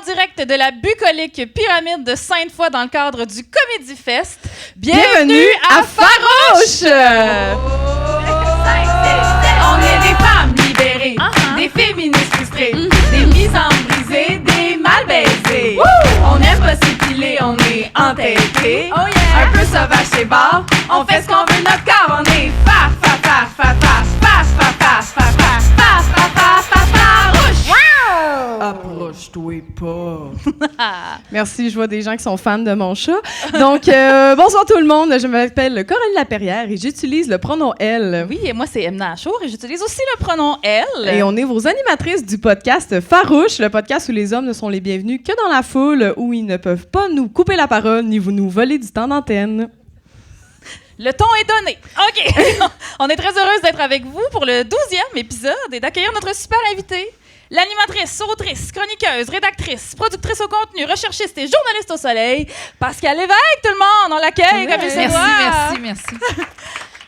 en direct de la bucolique pyramide de Sainte-Foy dans le cadre du Comedy Fest. Bienvenue à Farouche! On est des femmes libérées, des féministes frustrées, des misanthropes brisées, des mal baisées. On aime pas s'épiler, on est entêtés. Un peu sauvage chez bar, on fait ce qu'on veut, notre corps, on est farouche! Approche-toi pas. Merci, je vois des gens qui sont fans de mon chat. Donc, bonsoir tout le monde. Je m'appelle Coralie Laperrière et j'utilise le pronom elle. Oui, et moi, c'est Emna Achour et j'utilise aussi le pronom elle. Et on est vos animatrices du podcast Farouche, le podcast où les hommes ne sont les bienvenus que dans la foule, où ils ne peuvent pas nous couper la parole ni nous voler du temps d'antenne. Le ton est donné. OK. On est très heureuse d'être avec vous pour le 12e épisode et d'accueillir notre super invité. L'animatrice, autrice, chroniqueuse, rédactrice, productrice au contenu, recherchiste et journaliste au soleil, Pascale Lévesque, tout le monde, on l'accueille comme il se doit. Merci.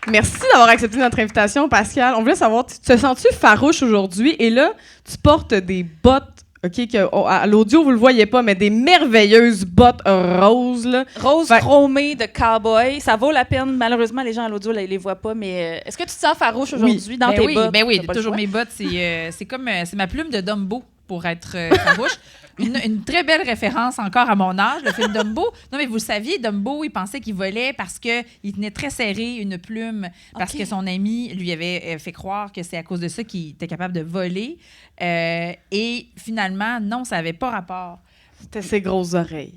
Merci d'avoir accepté notre invitation, Pascal. On voulait savoir, tu te sens-tu farouche aujourd'hui? Et là, tu portes des bottes, OK, à l'audio, vous le voyez pas, mais des merveilleuses bottes roses, là. Rose chromée de cowboy. Ça vaut la peine. Malheureusement, les gens à l'audio, là, ils les voient pas, mais est-ce que tu te sens farouche aujourd'hui dans tes bottes? Ben oui, toujours mes bottes. C'est comme c'est ma plume de Dumbo pour être farouche. Une très belle référence encore à mon âge, le film Dumbo. Non, mais vous le saviez, Dumbo, il pensait qu'il volait parce qu'il tenait très serré une plume, parce que son ami lui avait fait croire que c'est à cause de ça qu'il était capable de voler. Et finalement, non, ça n'avait pas rapport. C'était ses grosses oreilles.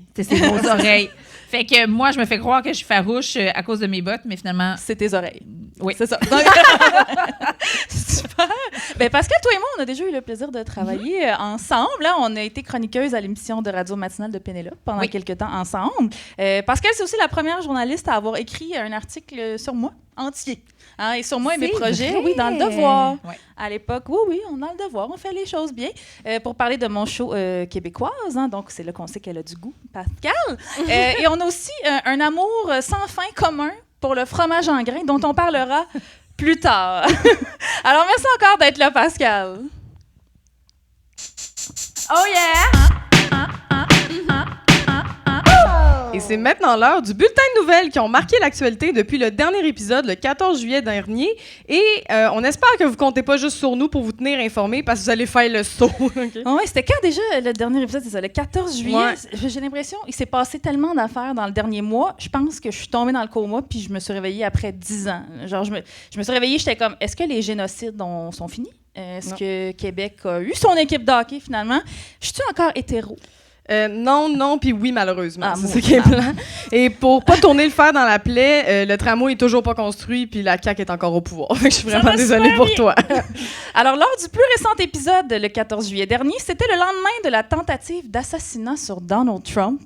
Fait que moi, je me fais croire que je suis farouche à cause de mes bottes, mais finalement... C'est tes oreilles. Oui. C'est ça. Super. Ben, Pascal, toi et moi, on a déjà eu le plaisir de travailler ensemble. Là, on a été chroniqueuse à l'émission de radio matinale de Pénélope pendant quelques temps ensemble. Pascal, c'est aussi la première journaliste à avoir écrit un article sur moi, entier. Et sur moi et mes projets, vrai? oui, dans Le Devoir. Ouais. À l'époque, oui, on a Le Devoir, on fait les choses bien. Pour parler de mon show québécoise, donc c'est là qu'on sait qu'elle a du goût, Pascal. Et on a aussi un amour sans fin commun pour le fromage en grains, dont on parlera plus tard. Alors, merci encore d'être là, Pascal. Oh yeah! Et c'est maintenant l'heure du bulletin de nouvelles qui ont marqué l'actualité depuis le dernier épisode, le 14 juillet dernier. Et on espère que vous comptez pas juste sur nous pour vous tenir informés parce que vous allez faire le saut. Okay? Oui, c'était quand déjà le dernier épisode? C'est ça, le 14 juillet. Ouais. J'ai l'impression qu'il s'est passé tellement d'affaires dans le dernier mois. Je pense que je suis tombée dans le coma puis je me suis réveillée après 10 ans. Genre, je me suis réveillée, j'étais comme, est-ce que les génocides sont finis? Est-ce que Québec a eu son équipe de hockey finalement? Je suis encore hétéro? Non, puis oui, malheureusement. C'est ça qui est blanc. Et pour pas tourner le fer dans la plaie, le tramway est toujours pas construit, puis la CAQ est encore au pouvoir. Je suis vraiment désolée pour toi. Alors, lors du plus récent épisode, le 14 juillet dernier, c'était le lendemain de la tentative d'assassinat sur Donald Trump.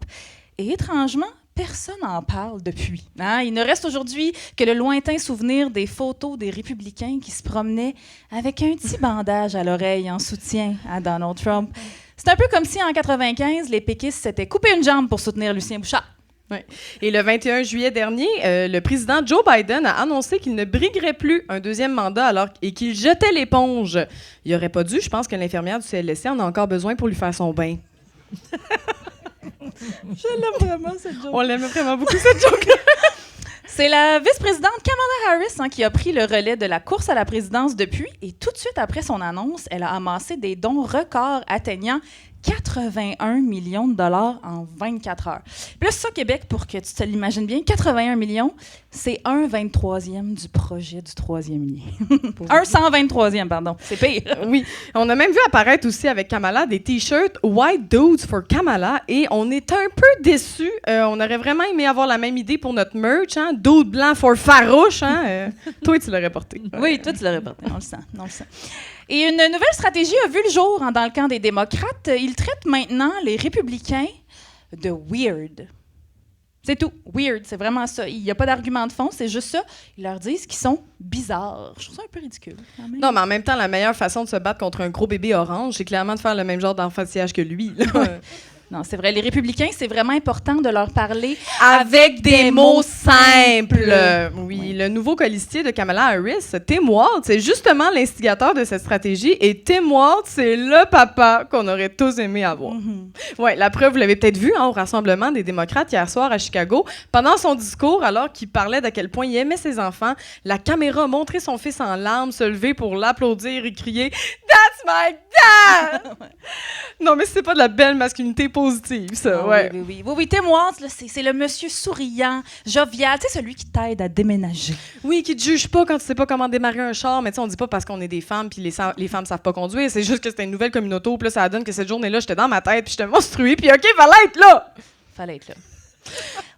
Et étrangement, personne n'en parle depuis. Il ne reste aujourd'hui que le lointain souvenir des photos des républicains qui se promenaient avec un petit bandage à l'oreille en soutien à Donald Trump. C'est un peu comme si, en 95, les péquistes s'étaient coupé une jambe pour soutenir Lucien Bouchard. Ouais. Et le 21 juillet dernier, le président Joe Biden a annoncé qu'il ne briguerait plus un deuxième mandat et qu'il jetait l'éponge. Il n'aurait pas dû. Je pense que l'infirmière du CLSC en a encore besoin pour lui faire son bain. Je l'aime vraiment, cette joke. On l'aime vraiment beaucoup, cette joke-là. C'est la vice-présidente Kamala Harris qui a pris le relais de la course à la présidence depuis. Et tout de suite après son annonce, elle a amassé des dons records atteignant 81 millions de dollars en 24 heures. Puis là, ça, Québec, pour que tu te l'imagines bien, 81 millions, c'est 1/23e du projet du 3e lien. 1/123e, pardon. C'est pire. Oui. On a même vu apparaître aussi avec Kamala des T-shirts « White Dudes for Kamala » et on est un peu déçus. On aurait vraiment aimé avoir la même idée pour notre merch, hein? « Dude blanc for farouche », hein? Toi, tu l'aurais porté. Oui, toi, tu l'aurais porté. On le sent. Et une nouvelle stratégie a vu le jour dans le camp des démocrates. Ils traitent maintenant les républicains de weird. C'est tout. Weird, c'est vraiment ça. Il n'y a pas d'argument de fond, c'est juste ça. Ils leur disent qu'ils sont bizarres. Je trouve ça un peu ridicule, quand même. Non, mais en même temps, la meilleure façon de se battre contre un gros bébé orange, c'est clairement de faire le même genre d'enfantillage que lui. Non, c'est vrai. Les républicains, c'est vraiment important de leur parler Avec des mots simples. Oui, Oui. le nouveau colistier de Kamala Harris, Tim Walz, c'est justement l'instigateur de cette stratégie. Et Tim Walz, c'est le papa qu'on aurait tous aimé avoir. Ouais, la preuve, vous l'avez peut-être vu au rassemblement des démocrates hier soir à Chicago. Pendant son discours, alors qu'il parlait d'à quel point il aimait ses enfants, la caméra montrait son fils en larmes se lever pour l'applaudir et crier « That's my dad! » Non, mais c'est pas de la belle masculinité positive, ça. Ah Ouais. Oui, Tim Walz, là, c'est le monsieur souriant, jovial, tu sais, celui qui t'aide à déménager. Oui, qui te juge pas quand tu sais pas comment démarrer un char, mais tu sais, on dit pas parce qu'on est des femmes puis les femmes savent pas conduire, c'est juste que c'était une nouvelle communauté, puis là, ça donne que cette journée-là, j'étais dans ma tête, puis j'étais monstruée, puis OK, fallait être là! Fallait être là.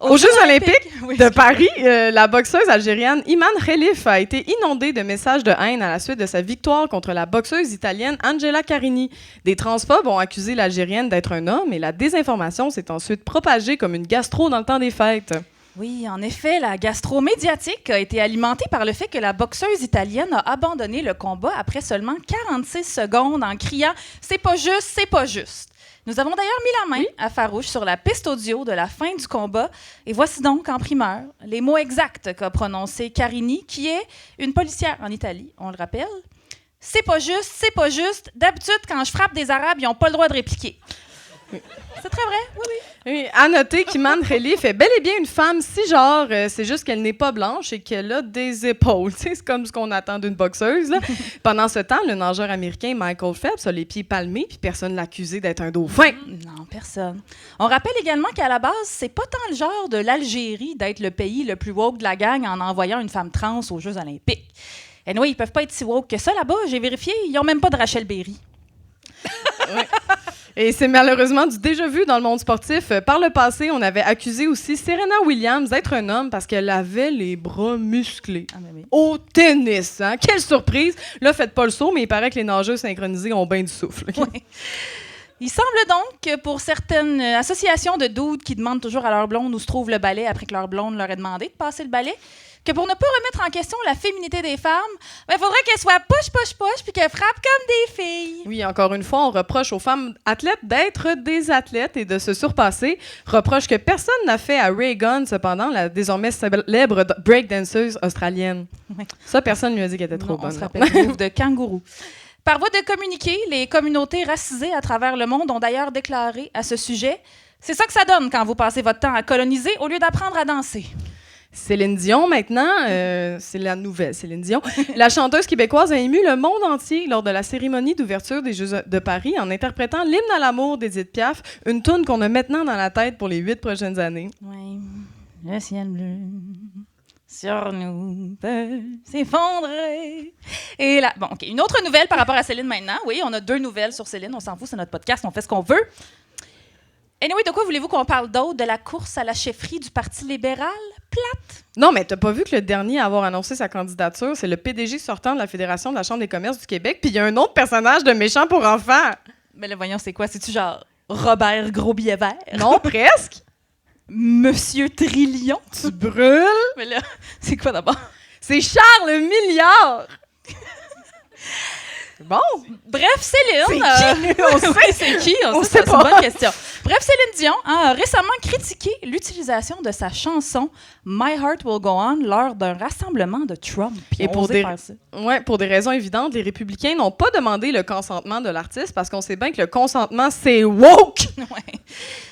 Aux Jeux olympiques Oui, de Paris, la boxeuse algérienne Iman Khelif a été inondée de messages de haine à la suite de sa victoire contre la boxeuse italienne Angela Carini. Des transphobes ont accusé l'Algérienne d'être un homme et la désinformation s'est ensuite propagée comme une gastro dans le temps des fêtes. Oui, en effet, la gastro médiatique a été alimentée par le fait que la boxeuse italienne a abandonné le combat après seulement 46 secondes en criant « C'est pas juste, c'est pas juste ». Nous avons d'ailleurs mis la main à Farouche sur la piste audio de la fin du combat. Et voici donc, en primeur, les mots exacts qu'a prononcé Carini, qui est une policière en Italie, on le rappelle. « C'est pas juste, c'est pas juste. D'habitude, quand je frappe des Arabes, ils n'ont pas le droit de répliquer. » C'est très vrai, oui, oui. Oui, à noter qu'Iman Khelif est bel et bien une femme cisgenre, c'est juste qu'elle n'est pas blanche et qu'elle a des épaules. Tu sais, c'est comme ce qu'on attend d'une boxeuse. Là. Pendant ce temps, le nageur américain Michael Phelps a les pieds palmés puis personne ne l'a accusé d'être un dauphin. Non, personne. On rappelle également qu'à la base, c'est pas tant le genre de l'Algérie d'être le pays le plus woke de la gang en envoyant une femme trans aux Jeux olympiques. Anyway, ils peuvent pas être si woke que ça là-bas. J'ai vérifié, ils ont même pas de Rachel Berry. Ouais. Et c'est malheureusement du déjà vu dans le monde sportif. Par le passé, on avait accusé aussi Serena Williams d'être un homme parce qu'elle avait les bras musclés. Ah, mais oui. Au tennis, hein? Quelle surprise! Là, faites pas le saut, mais il paraît que les nageurs synchronisés ont bien du souffle. Ouais. Il semble donc que pour certaines associations de dudes qui demandent toujours à leur blonde où se trouve le balai après que leur blonde leur ait demandé de passer le balai, que pour ne pas remettre en question la féminité des femmes, il faudrait qu'elles soient push, puis qu'elles frappent comme des filles. Oui, encore une fois, on reproche aux femmes athlètes d'être des athlètes et de se surpasser. Reproche que personne n'a fait à Ray Gunn, cependant, la désormais célèbre breakdanceuse australienne. Oui. Ça, personne ne lui a dit qu'elle était trop Non, bonne. on se non. rappelle du move de kangourou. Par voie de communiqué, les communautés racisées à travers le monde ont d'ailleurs déclaré à ce sujet « C'est ça que ça donne quand vous passez votre temps à coloniser au lieu d'apprendre à danser. » Céline Dion, maintenant, c'est la nouvelle Céline Dion. La chanteuse québécoise a ému le monde entier lors de la cérémonie d'ouverture des Jeux de Paris en interprétant l'hymne à l'amour d'Édith Piaf, une toune qu'on a maintenant dans la tête pour les 8 prochaines années. Oui, le ciel bleu sur nous peut s'effondrer. Et là, bon, OK, une autre nouvelle par rapport à Céline maintenant. Oui, on a 2 nouvelles sur Céline, on s'en fout, c'est notre podcast, on fait ce qu'on veut. Anyway, de quoi voulez-vous qu'on parle d'autre? De la course à la chefferie du Parti libéral? Plate? Non, mais t'as pas vu que le dernier à avoir annoncé sa candidature, c'est le PDG sortant de la Fédération de la Chambre des commerces du Québec, puis il y a un autre personnage de méchant pour enfants. Mais là, voyons, c'est quoi? C'est-tu genre Robert Gros-Billet-Vert? Non, presque. Monsieur Trillion? Tu brûles. Mais là, c'est quoi d'abord? C'est Charles Milliard. Bon. Bref, Céline. C'est qui? On sait. Oui, c'est qui? On sait, sait c'est une pas. bonne question. Bref, Céline Dion a récemment critiqué l'utilisation de sa chanson My Heart Will Go On lors d'un rassemblement de Trump. Et pour osé des- faire ça. Ouais, pour des raisons évidentes, les républicains n'ont pas demandé le consentement de l'artiste parce qu'on sait bien que le consentement, c'est woke. Ouais.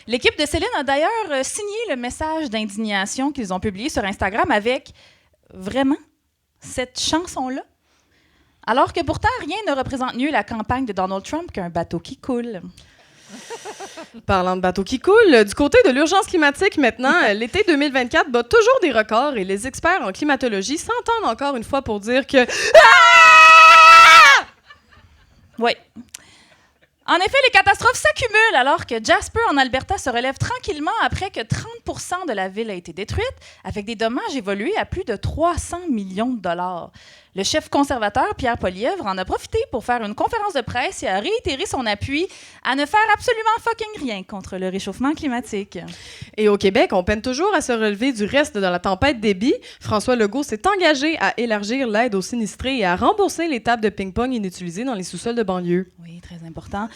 L'équipe de Céline a d'ailleurs signé le message d'indignation qu'ils ont publié sur Instagram avec vraiment cette chanson-là. Alors que pourtant, rien ne représente mieux la campagne de Donald Trump qu'un bateau qui coule. Parlant de bateaux qui coulent, du côté de l'urgence climatique maintenant, l'été 2024 bat toujours des records et les experts en climatologie s'entendent encore une fois pour dire que... Oui. En effet, les catastrophes s'accumulent alors que Jasper, en Alberta, se relève tranquillement après que 30% de la ville a été détruite, avec des dommages évolués à plus de 300 millions de dollars. Le chef conservateur, Pierre Poilievre, en a profité pour faire une conférence de presse et a réitéré son appui à ne faire absolument fucking rien contre le réchauffement climatique. Et au Québec, on peine toujours à se relever du reste de la tempête débit. François Legault s'est engagé à élargir l'aide aux sinistrés et à rembourser les tables de ping-pong inutilisées dans les sous-sols de banlieue. Oui, très important.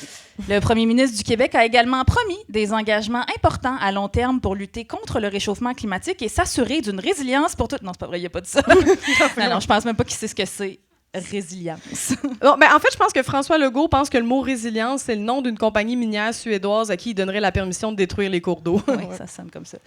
Le premier ministre du Québec a également promis des engagements importants à long terme pour lutter contre le réchauffement climatique et s'assurer d'une résilience pour toutes. Non, c'est pas vrai, il n'y a pas de ça. Non, je pense même pas qu'il sait ce que c'est. Résilience. Non, en fait, je pense que François Legault pense que le mot résilience, c'est le nom d'une compagnie minière suédoise à qui il donnerait la permission de détruire les cours d'eau. Oui, ça sonne comme ça.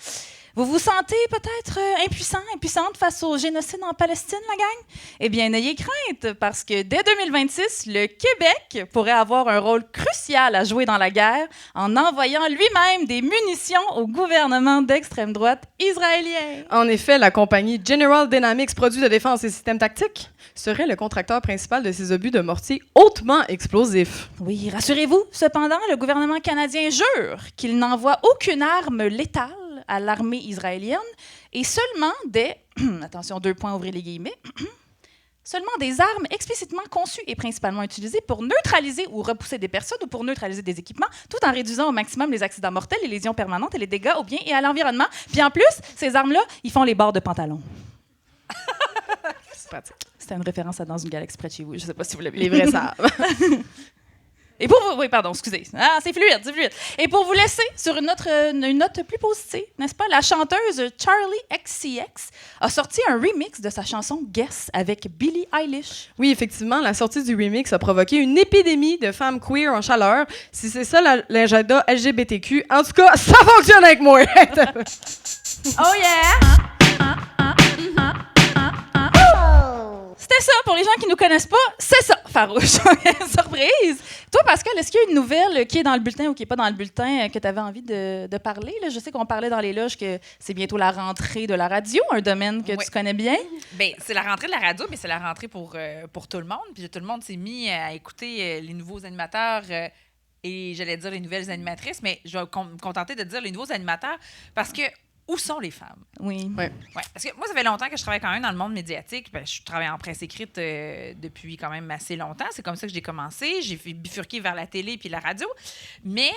Vous vous sentez peut-être impuissante face au génocide en Palestine, la gang? Eh bien, n'ayez crainte, parce que dès 2026, le Québec pourrait avoir un rôle crucial à jouer dans la guerre en envoyant lui-même des munitions au gouvernement d'extrême droite israélien. En effet, la compagnie General Dynamics Produits de défense et systèmes tactiques serait le contracteur principal de ces obus de mortier hautement explosifs. Oui, rassurez-vous, cependant, le gouvernement canadien jure qu'il n'envoie aucune arme létale à l'armée israélienne et seulement des... attention, 2 points, ouvrez les guillemets. Seulement des armes explicitement conçues et principalement utilisées pour neutraliser ou repousser des personnes ou pour neutraliser des équipements, tout en réduisant au maximum les accidents mortels, les lésions permanentes et les dégâts aux biens et à l'environnement. Puis en plus, ces armes-là, ils font les bords de pantalon. C'est pratique. C'était une référence à Dans une galaxie près de chez vous. Je ne sais pas si vous l'avez vu. Les vrais savent. Et pour vous... Oui, pardon, excusez. Ah, c'est fluide, c'est fluide. Et pour vous laisser sur une note plus positive, n'est-ce pas? La chanteuse Charlie XCX a sorti un remix de sa chanson Guess avec Billie Eilish. Oui, effectivement, la sortie du remix a provoqué une épidémie de femmes queer en chaleur. Si c'est ça l'agenda LGBTQ, en tout cas, ça fonctionne avec moi! Oh yeah! C'était ça, pour les gens qui ne nous connaissent pas, c'est ça, Farouche. Surprise! Toi, Pascal, est-ce qu'il y a une nouvelle qui est dans le bulletin ou qui n'est pas dans le bulletin que tu avais envie de parler? Là? Je sais qu'on parlait dans les loges que c'est bientôt la rentrée de la radio, un domaine que tu connais bien. Bien, c'est la rentrée de la radio, mais c'est la rentrée pour tout le monde. Puis tout le monde s'est mis à écouter les nouveaux animateurs et j'allais dire les nouvelles animatrices, mais je vais me contenter de dire les nouveaux animateurs parce que où sont les femmes? Oui. Ouais. Ouais, parce que moi, ça fait longtemps que je travaille quand même dans le monde médiatique. Ben, je travaille en presse écrite depuis quand même assez longtemps. C'est comme ça que j'ai commencé. J'ai bifurqué vers la télé puis la radio. Mais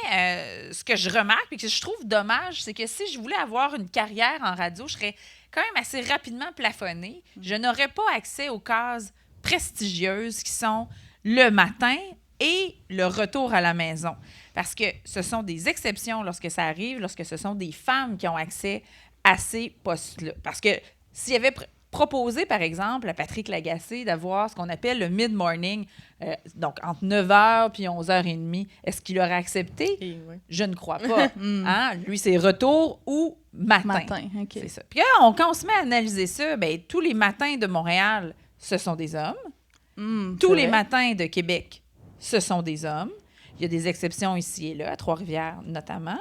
ce que je remarque et que je trouve dommage, c'est que si je voulais avoir une carrière en radio, je serais quand même assez rapidement plafonnée. Je n'aurais pas accès aux cases prestigieuses qui sont le matin et le retour à la maison. Parce que ce sont des exceptions lorsque ça arrive, lorsque ce sont des femmes qui ont accès à ces postes-là. Parce que s'il y avait proposé, par exemple, à Patrick Lagacé d'avoir ce qu'on appelle le mid-morning, donc entre 9h puis 11h30, est-ce qu'il aurait accepté? Oui. Je ne crois pas. Hein? Lui, c'est retour ou matin. OK. C'est ça. Puis là, quand on se met à analyser ça, bien, tous les matins de Montréal, ce sont des hommes. Tous les matins de Québec, ce sont des hommes. Il y a des exceptions ici et là, à Trois-Rivières notamment,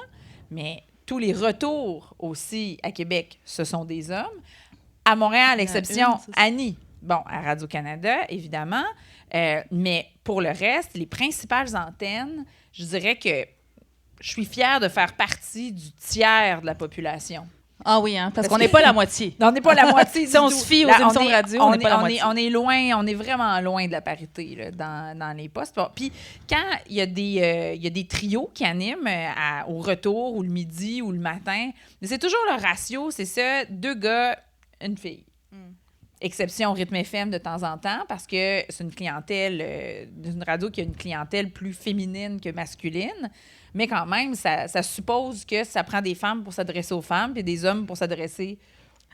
mais tous les retours aussi à Québec, ce sont des hommes. À Montréal, exception, Annie. Bon, à Radio-Canada, évidemment. Mais pour le reste, les principales antennes, je dirais que je suis fière de faire partie du tiers de la population. Ah oui, hein, parce qu'on n'est pas la moitié. On n'est pas la moitié. Si on se fie aux émissions de radio, on n'est pas la moitié. On est loin, on est vraiment loin de la parité là, dans les postes. Puis quand il y a des trios qui animent au retour ou le midi ou le matin, c'est toujours le ratio, c'est ça, 2 gars, une fille. Exception Rythme FM de temps en temps, parce que c'est une clientèle, une radio qui a une clientèle plus féminine que masculine. Mais quand même, ça suppose que ça prend des femmes pour s'adresser aux femmes et des hommes pour s'adresser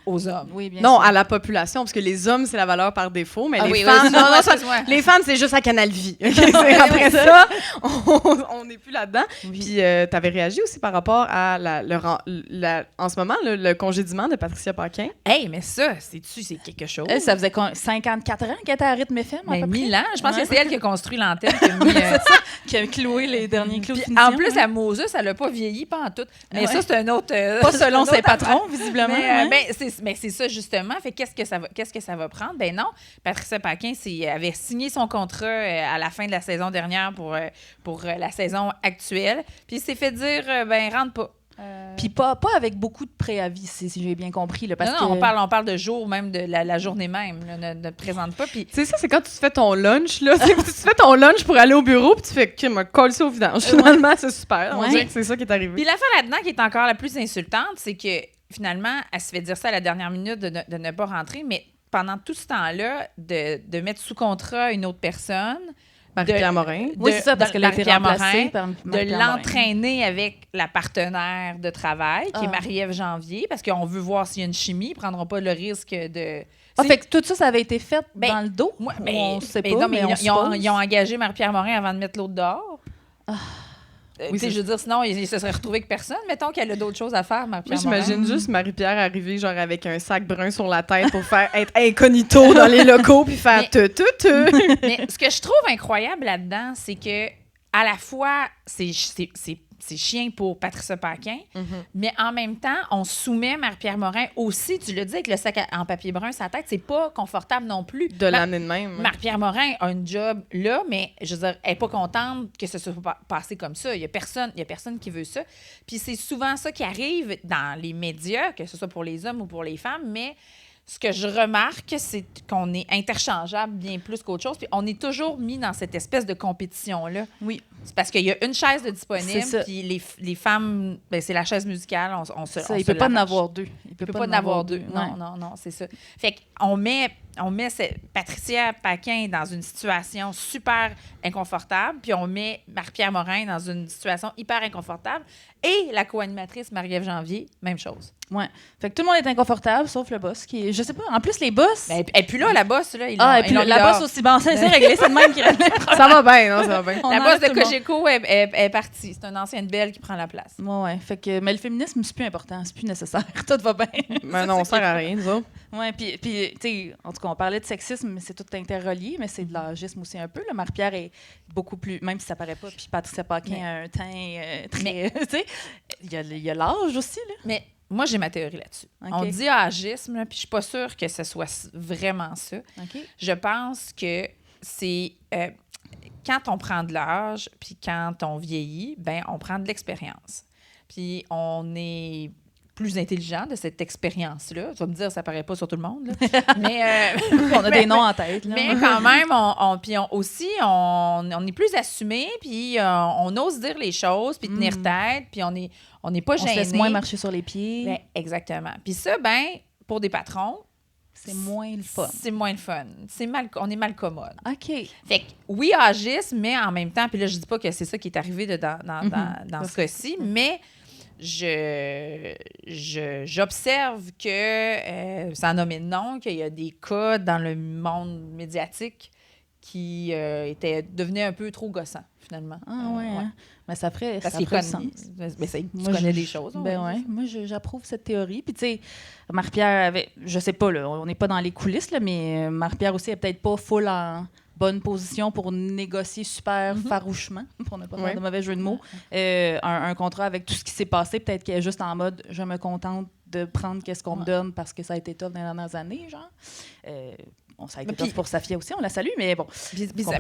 aux hommes. Oui, bien non, sûr. à la population, parce que les hommes, c'est la valeur par défaut, mais Ah les oui, femmes... oui, non, non, excuse-moi. les femmes, c'est juste à Canal Vie. Après ça, on n'est plus là-dedans. Oui. Puis, tu avais réagi aussi par rapport à, en ce moment, le congédiement de Patricia Paquin. Hey, mais ça, c'est quelque chose. Elle, ça faisait 54 ans qu'elle était à Rythme FM, à Mais peu près. 1000 ans. Je pense Ouais. que c'est elle qui a construit l'antenne. Qui a mis, Qui a cloué les derniers clous de puis finition. en plus, hein. la Moses, elle n'a pas vieilli, pas en tout. Mais Ouais. ça, c'est un autre... Pas selon c'est un ses autre patrons, affaire. visiblement. Mais, ouais. mais c'est ça, justement. Fait qu'est-ce que ça va prendre? Ben non. Patricia Paquin avait signé son contrat à la fin de la saison dernière pour la saison actuelle. Puis il s'est fait dire, ben rentre pas. Puis pas avec beaucoup de préavis, si j'ai bien compris. Là, parce non, que... on parle de jour, même de la journée même. Là, ne présente pas. Puis C'est ça, c'est quand tu te fais ton lunch, là. Tu te fais ton lunch pour aller au bureau, puis tu fais que me colle ça au vidange. Finalement, c'est super. On dirait que c'est ça qui est arrivé. Puis l'affaire là-dedans qui est encore la plus insultante, c'est que finalement, elle se fait dire ça à la dernière minute de ne pas rentrer, mais pendant tout ce temps-là, de mettre sous contrat une autre personne. Marie-Pierre Morin. Oui, c'est ça, parce qu'elle a été remplacée par de Marie-Pierre Morin. l'entraîner avec la partenaire de travail, qui est Ah. Marie-Ève Janvier, parce qu'on veut voir s'il y a une chimie. Ils ne prendront pas le risque de... Ah, fait que tout ça, ça avait été fait Ben, dans le dos? Moi, On sait pas, non, mais on ils ont suppose. engagé Marie-Pierre Morin avant de mettre l'autre dehors. Oui, Tu sais, c'est je veux dire, sinon, il se serait retrouvé avec personne. Mettons qu'elle a d'autres choses à faire, Moi, Marie-Pierre Morin. j'imagine juste Marie-Pierre arriver genre avec un sac brun sur la tête pour faire être incognito dans les locaux puis faire Mais- tu. Mais ce que je trouve incroyable là-dedans, c'est que à la fois, c'est chiant pour Patricia Paquin, mais en même temps, on soumet Marie-Pierre Morin aussi, tu l'as dit, avec le sac en papier brun sur la tête, c'est pas confortable non plus. De l'année de même. Marie-Pierre Morin a un job là, mais je veux dire, elle n'est pas contente que ce soit passé comme ça. Il y a personne qui veut ça. Puis c'est souvent ça qui arrive dans les médias, que ce soit pour les hommes ou pour les femmes, mais ce que je remarque, c'est qu'on est interchangeable bien plus qu'autre chose. Puis on est toujours mis dans cette espèce de compétition-là. Oui. C'est parce qu'il y a une chaise de C'est disponible, ça. puis les femmes, ben, c'est la chaise musicale. On se, Ça, on il se peut pas en l'arrache. avoir deux. Il peut pas en avoir deux. Non, c'est ça. Fait qu'on met Patricia Paquin dans une situation super inconfortable, puis on met Marie-Pierre Morin dans une situation hyper inconfortable, et la co-animatrice Marie-Ève Janvier, même chose. Ouais. Fait que tout le monde est inconfortable, sauf le boss qui est... Je sais pas. En plus, les boss... Ben, et puis là, la bosse, là, et puis la boss aussi. Bon, c'est réglé. C'est le même qui règle les problèmes. Ça va bien, non, ça va bien. On La enlève bosse de tout le monde. Cogeco est partie. C'est une ancienne belle qui prend la place. Ouais. Fait que... Mais le féminisme, c'est plus important. C'est plus nécessaire. Tout va bien. Mais non, on sert à rien, nous autres. Ouais, puis tu sais, en tout cas, on parlait de sexisme, mais c'est tout interrelié, mais c'est de l'âgisme aussi un peu. Là. Marie-Pierre est beaucoup plus, même si ça paraît pas, puis Patricia Paquin a un teint très, tu sais, il y a l'âge aussi, là. Mais moi, j'ai ma théorie là-dessus. OK. On dit âgisme, là, puis je suis pas sûre que ce soit vraiment ça. OK. Je pense que c'est quand on prend de l'âge, puis quand on vieillit, ben on prend de l'expérience. Puis on est plus intelligent de cette expérience-là. Tu vas me dire, ça paraît pas sur tout le monde, là. Mais On a des noms en tête, là. mais quand même, on est plus assumé, puis on ose dire les choses, puis tenir tête, puis on n'est pas on se gêné. laisse moins marcher sur les pieds. Ben, exactement. Puis ça, ben, pour des patrons, c'est moins le fun. c'est moins le fun. On est mal commode. OK. Fait que, oui, agisme, mais en même temps, puis là, je dis pas que c'est ça qui est arrivé dans ce cas-ci, mais j'observe que, sans nommer de nom, qu'il y a des cas dans le monde médiatique qui devenaient un peu trop gossants, finalement. Ah ouais. Hein? Mais ça ferait, Parce ça qu'il ferait connaît, sens. tu Moi, connais des choses. on Ben va ouais. dire. Moi, j'approuve cette théorie. Puis, tu sais, Marie-Pierre avait... Je sais pas, là, on n'est pas dans les coulisses, là, mais Marie-Pierre aussi est peut-être pas full en bonne position pour négocier super farouchement, pour ne pas faire de mauvais jeu de mots, un contrat avec tout ce qui s'est passé. Peut-être qu'elle est juste en mode « je me contente de prendre qu'est-ce qu'on me donne parce que ça a été tough dans les dernières années », genre. Bon, ça a été tough pour Safia aussi, on la salue, mais bon.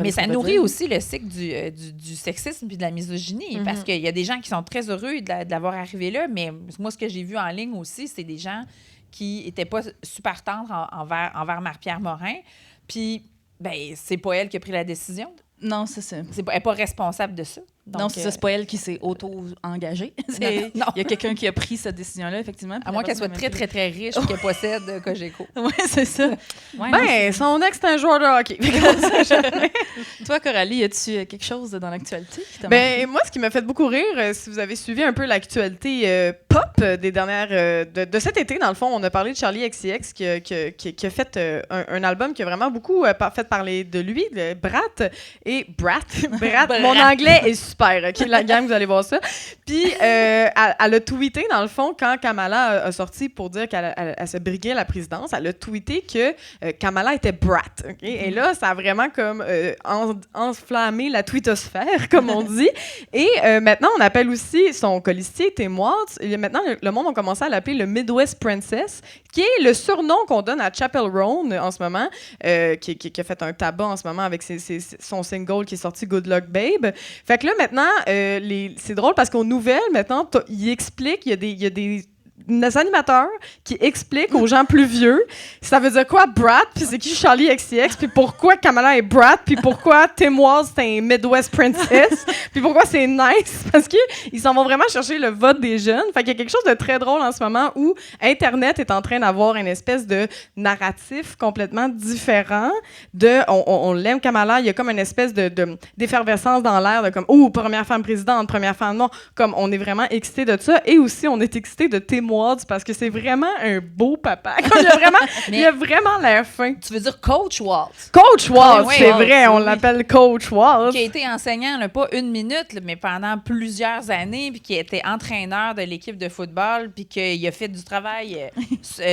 Mais ça nourrit aussi le cycle du sexisme et de la misogynie, parce qu'il y a des gens qui sont très heureux de l'avoir arrivé là, mais moi, ce que j'ai vu en ligne aussi, c'est des gens qui n'étaient pas super tendres envers Marie-Pierre Morin. Puis, ben, c'est pas elle qui a pris la décision. Non, c'est ça. Elle n'est pas responsable de ça. Donc, non, c'est ça, c'est pas elle qui s'est auto-engagée. Non. Il y a quelqu'un qui a pris cette décision-là, effectivement. à moins qu'elle soit très, très, très riche et qu'elle possède Cogeco. Oui, c'est ça. Ouais, Ben, son ex, c'est un joueur de hockey. toi, Coralie, as-tu quelque chose dans l'actualité qui t'a Ben, moi, ce qui m'a fait beaucoup rire, si vous avez suivi un peu l'actualité pop des dernières... de cet été, dans le fond, on a parlé de Charli XCX qui a fait un album qui a vraiment beaucoup fait parler de lui, de Brat. Et Brat. Mon anglais est super, OK, la gang, vous allez voir ça. Puis, elle a tweeté, dans le fond, quand Kamala a sorti pour dire qu'elle se briguait à la présidence, elle a tweeté que Kamala était Brat. OK? Et là, ça a vraiment comme enflammé la tweetosphère, comme on dit. Et maintenant, on appelle aussi son colistier Tim Walz. Maintenant, le monde a commencé à l'appeler le Midwest Princess, qui est le surnom qu'on donne à Chappell Roan en ce moment, qui a fait un tabac en ce moment avec son single qui est sorti Good Luck Babe. Fait que là, maintenant, c'est drôle parce qu'aux nouvelles, maintenant, il explique, il y a des animateurs qui expliquent aux gens plus vieux ça veut dire quoi brat, puis c'est qui Charlie XCX, puis pourquoi Kamala est brat, puis pourquoi Tim Walz c'est un Midwest Princess, puis pourquoi c'est nice, parce qu'ils s'en vont vraiment chercher le vote des jeunes. Fait qu'il y a quelque chose de très drôle en ce moment où Internet est en train d'avoir une espèce de narratif complètement différent de on l'aime Kamala, il y a comme une espèce d'effervescence dans l'air de comme première femme présidente, première femme non, comme on est vraiment excité de ça, et aussi on est excité de Tim Walz parce que c'est vraiment un beau papa. Il a vraiment l'air fin. Tu veux dire Coach Waltz? Coach Waltz, Oui, c'est Waltz, vrai, on oui. l'appelle Coach Waltz. Qui a été enseignant, là, pas une minute, là, mais pendant plusieurs années, puis qui était entraîneur de l'équipe de football, puis qu'il a fait du travail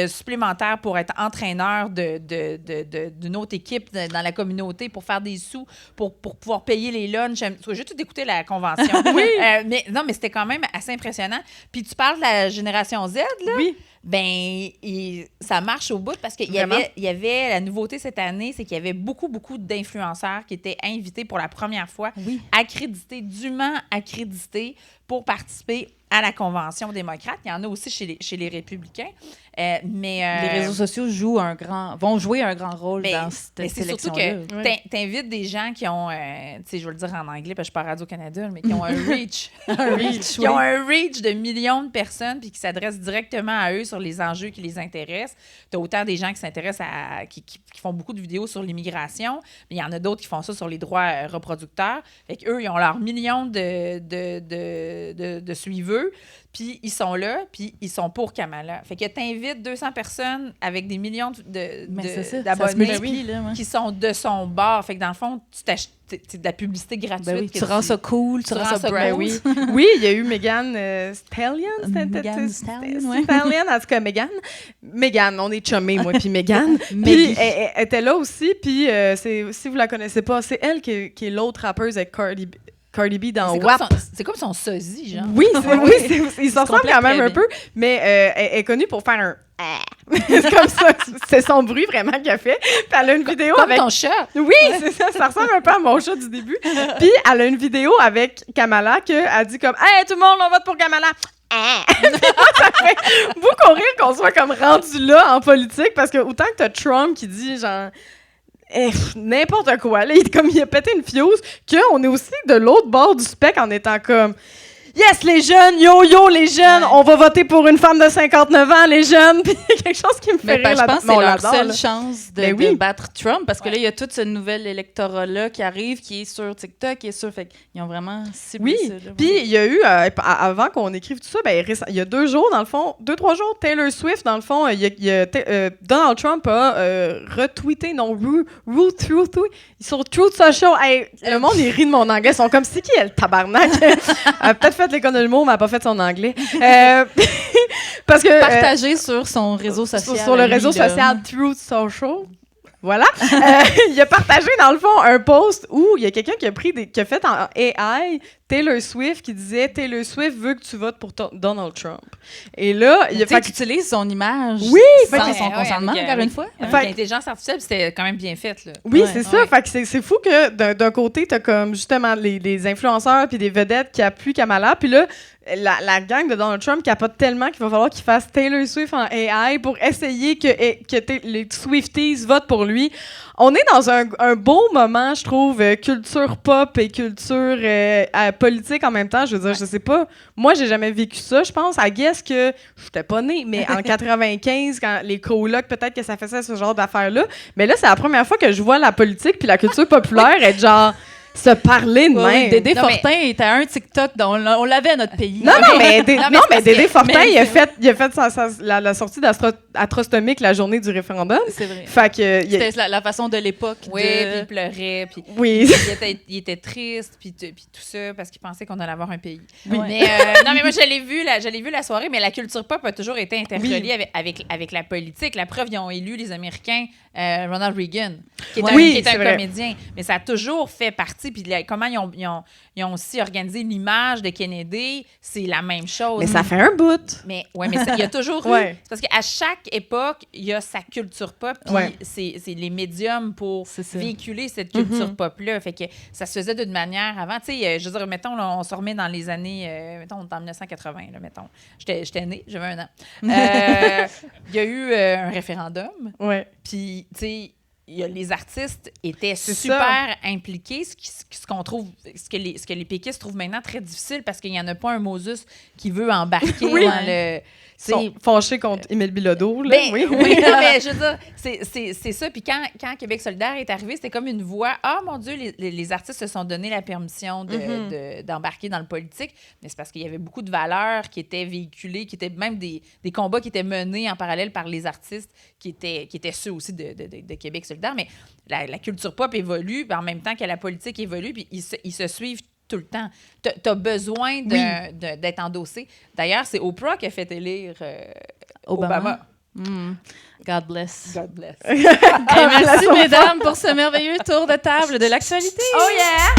supplémentaire pour être entraîneur d'une autre équipe dans la communauté pour faire des sous, pour pouvoir payer les lunchs. J'ai tout écouté la convention. Oui. Mais c'était quand même assez impressionnant. Puis tu parles de la génération Z, là? Oui. Ben, ça marche au bout parce qu'il y avait la nouveauté cette année, c'est qu'il y avait beaucoup d'influenceurs qui étaient invités pour la première fois, dûment accrédités pour participer à la convention démocrate. Il y en a aussi chez les républicains. Les réseaux sociaux vont jouer un grand rôle dans cette c'est surtout sélection-là. que t'invites des gens qui ont, je vais le dire en anglais parce que je suis pas à Radio-Canada, mais qui ont un reach. Qui ont un reach de millions de personnes puis qui s'adressent directement à eux sur les enjeux qui les intéressent. Tu as autant des gens qui s'intéressent qui font beaucoup de vidéos sur l'immigration, mais il y en a d'autres qui font ça sur les droits reproducteurs. Fait qu'eux, ils ont leurs millions de suiveurs. Puis ils sont là, puis ils sont pour Kamala. Fait que t'invites 200 personnes avec des millions d'abonnés qui sont de son bord. Fait que dans le fond, c'est de la publicité gratuite. Ben oui, tu rends ça cool, tu rends ça bright. Oui. Oui, il y a eu Megan Stallion. Megan Stallion, Stallion, en tout cas, Megan, on est chummés, moi, puis Megan. Puis elle était là aussi, puis si vous la connaissez pas, c'est elle qui est l'autre rappeuse avec Cardi B dans WAP. C'est comme son sosie, genre. Oui, ils s'en ressemblent quand même un peu, mais elle est connue pour faire un c'est comme ça, c'est son bruit vraiment qu'elle fait. Puis elle a une vidéo comme avec ton chat. Oui, c'est ça ressemble un peu à mon chat du début. Puis elle a une vidéo avec Kamala qu'elle dit comme hey, tout le monde, on vote pour Kamala. Ça fait beaucoup rire qu'on soit comme rendu là en politique parce que autant que t'as Trump qui dit genre n'importe quoi, là, il a pété une fuse, qu'on est aussi de l'autre bord du spectre en étant comme yes, les jeunes, yo, les jeunes, on va voter pour une femme de 59 ans, les jeunes. Puis il y a quelque chose qui me fait rire je pense que c'est leur seule là. chance de battre Trump parce que là, il y a tout ce nouvel électorat-là qui arrive, qui est sur TikTok, qui est sur. Fait qu'ils ont vraiment ciblé ça. Là, puis il y a eu, avant qu'on écrive tout ça, il y a 2 jours, dans le fond, 2-3 jours, Taylor Swift, dans le fond, Donald Trump a retweeté, sur Truth Social. Hey, le monde, il rit de mon anglais. Ils sont comme, c'est qui elle, tabarnak? Peut-être fait l'école de l'humour, mais elle n'a pas fait son anglais. Parce que partagé sur son réseau social. Sur le réseau social Truth Social. Voilà. Il a partagé, dans le fond, un post où il y a quelqu'un qui a fait en AI Taylor Swift qui disait « Taylor Swift veut que tu votes pour Donald Trump ». Et là, il a utilise son image sans son consentement, encore une fois. Avec l'intelligence artificielle, c'était quand même bien fait. Là. Oui, c'est ça. Fait que c'est fou que d'un côté, t'as comme justement les influenceurs puis des vedettes qui appuient Kamala, puis là, la gang de Donald Trump capote tellement qu'il va falloir qu'il fasse Taylor Swift en AI pour essayer que les Swifties votent pour lui. On est dans un beau moment, je trouve, culture pop et culture politique en même temps. Je veux dire, je sais pas. Moi, j'ai jamais vécu ça. Je pense, I guess que j'étais pas née, mais en 95, quand les colocs, peut-être que ça faisait ce genre d'affaires-là. Mais là, c'est la première fois que je vois la politique puis la culture populaire être genre se parler de même. Dédé Fortin était un TikTok dont on l'avait à notre pays. Non, mais Dédé Fortin, il a fait la sortie d'Atrostomique la journée du référendum. C'est vrai. Fait que c'était la façon de l'époque. Oui, puis il pleurait, puis il était triste, puis tout ça, parce qu'il pensait qu'on allait avoir un pays. Oui. Mais, non, mais moi, je l'ai vu la soirée, mais la culture pop a toujours été interreliée avec la politique. La preuve, ils ont élu les Américains Ronald Reagan, qui est Ouais. un, Oui, qui est c'est un vrai. comédien. Mais ça a toujours fait partie. Puis comment ils ont aussi organisé l'image de Kennedy, c'est la même chose. Mais ça fait un bout. Mais il y a toujours Ouais. eu. C'est parce qu'à chaque époque, il y a sa culture pop, puis Ouais. c'est les médiums pour C'est ça. véhiculer cette culture pop-là. Fait que ça se faisait d'une manière avant. Tu sais, je veux dire, mettons, là, on se remet dans les années. Mettons, on est en 1980, là, mettons. J'étais née, j'avais 1 an. Il y a eu un référendum, Ouais. puis, tu sais, les artistes étaient C'est super impliqués, ce qu'on trouve, ce que les péquistes trouvent maintenant très difficile parce qu'il n'y en a pas un Moses qui veut embarquer Oui. dans le. Ils sont fâchés contre Émile Bilodeau. Là. Ben, oui. oui, non, mais je veux dire, c'est ça. Puis quand Québec solidaire est arrivé, c'était comme une voix. Ah, mon Dieu, les artistes se sont donné la permission d'embarquer dans le politique. Mais c'est parce qu'il y avait beaucoup de valeurs qui étaient véhiculées, qui étaient même des combats qui étaient menés en parallèle par les artistes qui étaient ceux aussi de Québec solidaire. Mais la culture pop évolue, puis en même temps que la politique évolue, puis ils se suivent tout le temps. Tu as besoin d'être endossé. D'ailleurs, c'est Oprah qui a fait élire Obama. God bless. God bless. Et merci, mesdames, pour ce merveilleux tour de table de l'actualité. Oh yeah!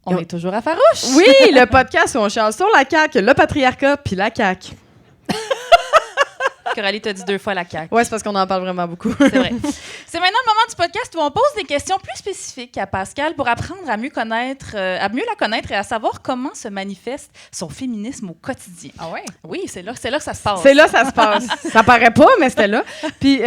On est toujours à Farouche. Oui, le podcast où on charge sur la CAQ, le patriarcat, puis la CAQ. Coralie t'a dit 2 fois la CAQ. Ouais, c'est parce qu'on en parle vraiment beaucoup. C'est vrai. C'est maintenant le moment du podcast où on pose des questions plus spécifiques à Pascal pour apprendre à mieux la connaître et à savoir comment se manifeste son féminisme au quotidien. Ah ouais? Oui, c'est là que ça se passe. C'est là ça se passe. Ça paraît pas, mais c'était là. Puis,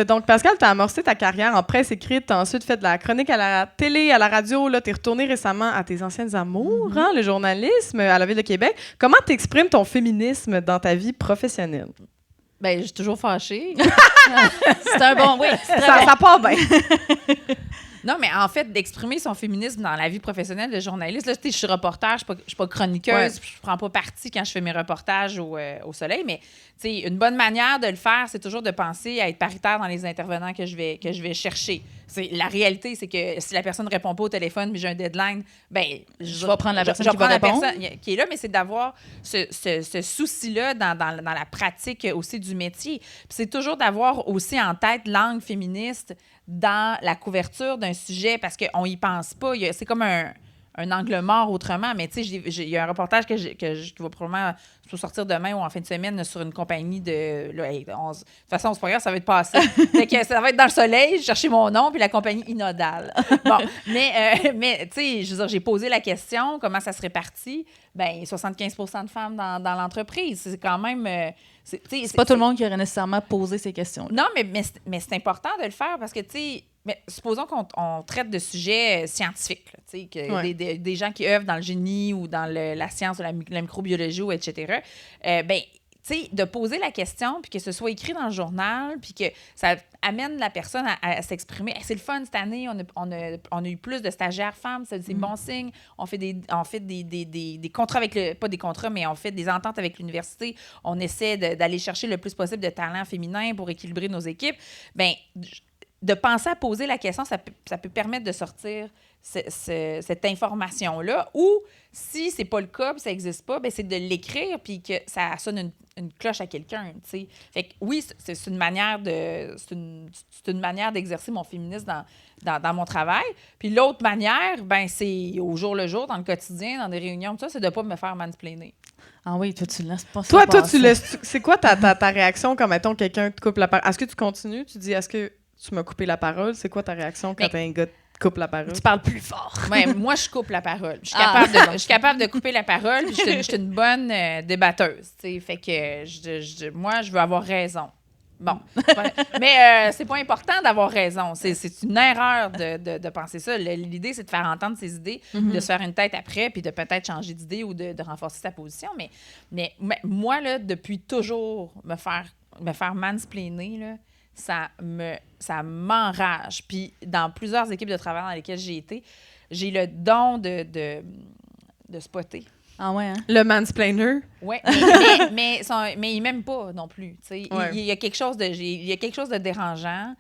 donc, Pascal, tu as amorcé ta carrière en presse écrite. Tu as ensuite fait de la chronique à la télé, à la radio. Tu es retourné récemment à tes anciennes amours, hein, le journalisme, à la Ville de Québec. Comment tu exprimes ton féminisme dans ta vie professionnelle? Ben, je suis toujours fâchée. C'est un bon... Oui, c'est très bon. Ça part bien. Non, mais en fait, d'exprimer son féminisme dans la vie professionnelle de journaliste, là, je suis reporter, je suis pas chroniqueuse, Ouais. je prends pas parti quand je fais mes reportages au Soleil, mais une bonne manière de le faire, c'est toujours de penser à être paritaire dans les intervenants que je vais chercher. La réalité, c'est que si la personne ne répond pas au téléphone, mais j'ai un deadline, ben Je vais prendre la personne je vais qui va prendre la répondre. personne qui est là, mais c'est d'avoir ce souci-là dans la pratique aussi du métier. Puis c'est toujours d'avoir aussi en tête l'angle féministe dans la couverture d'un sujet parce qu'on y pense pas. C'est comme un angle mort autrement, mais tu sais, il y a un reportage qui va probablement sortir demain ou en fin de semaine là, sur une compagnie de... Là, de toute façon, c'est pas grave, ça va être passé. Fait que ça va être dans le Soleil, chercher mon nom, puis la compagnie Inodal. Bon, mais tu sais, je veux dire, j'ai posé la question, comment ça se répartit? Ben 75% de femmes dans l'entreprise. C'est quand même... C'est pas tout le monde qui aurait nécessairement posé ces questions. Non, mais c'est important de le faire parce que, tu sais, mais supposons qu'on traite de sujets scientifiques, là, tu sais, que Ouais. des gens qui œuvrent dans le génie ou dans la science ou la microbiologie, ou etc. Ben, tu sais, de poser la question, puis que ce soit écrit dans le journal, puis que ça amène la personne à s'exprimer. Hey, c'est le fun cette année, on a eu plus de stagiaires femmes, c'est bon signe. On fait des contrats avec pas des contrats, mais on fait des ententes avec l'université. On essaie d'aller chercher le plus possible de talents féminins pour équilibrer nos équipes. Ben, de penser à poser la question, ça peut permettre de sortir cette information-là. Ou, si c'est pas le cas, puis ça n'existe pas, ben c'est de l'écrire, puis que ça sonne une cloche à quelqu'un, tu sais. Fait que oui, c'est une manière d'exercer mon féminisme dans mon travail. Puis l'autre manière, ben c'est au jour le jour, dans le quotidien, dans des réunions, tout ça, c'est de pas me faire mansplainer. Ah oui, toi, tu laisses pas ça Toi, passer. tu laisses. C'est quoi ta réaction quand, mettons, quelqu'un te coupe la parole? Est-ce que tu continues? Tu dis, est-ce que tu m'as coupé la parole? C'est quoi ta réaction quand un gars te coupe la parole? Tu parles plus fort. Ouais, moi, je coupe la parole. Je suis Ah. capable de couper la parole, puis je suis une bonne débatteuse. T'sais. Fait que moi, je veux avoir raison. Bon. Mais c'est pas important d'avoir raison. C'est une erreur de penser ça. L'idée, c'est de faire entendre ses idées, de se faire une tête après, puis de peut-être changer d'idée ou de renforcer sa position. Mais moi, là, depuis toujours, me faire mansplainer, là, ça m'enrage. Puis dans plusieurs équipes de travail dans lesquelles j'ai été, j'ai le don de spotter. Ah ouais, hein? Le mansplainer? Oui, mais il m'aime pas non plus. Ouais. Il y a quelque chose de dérangeant,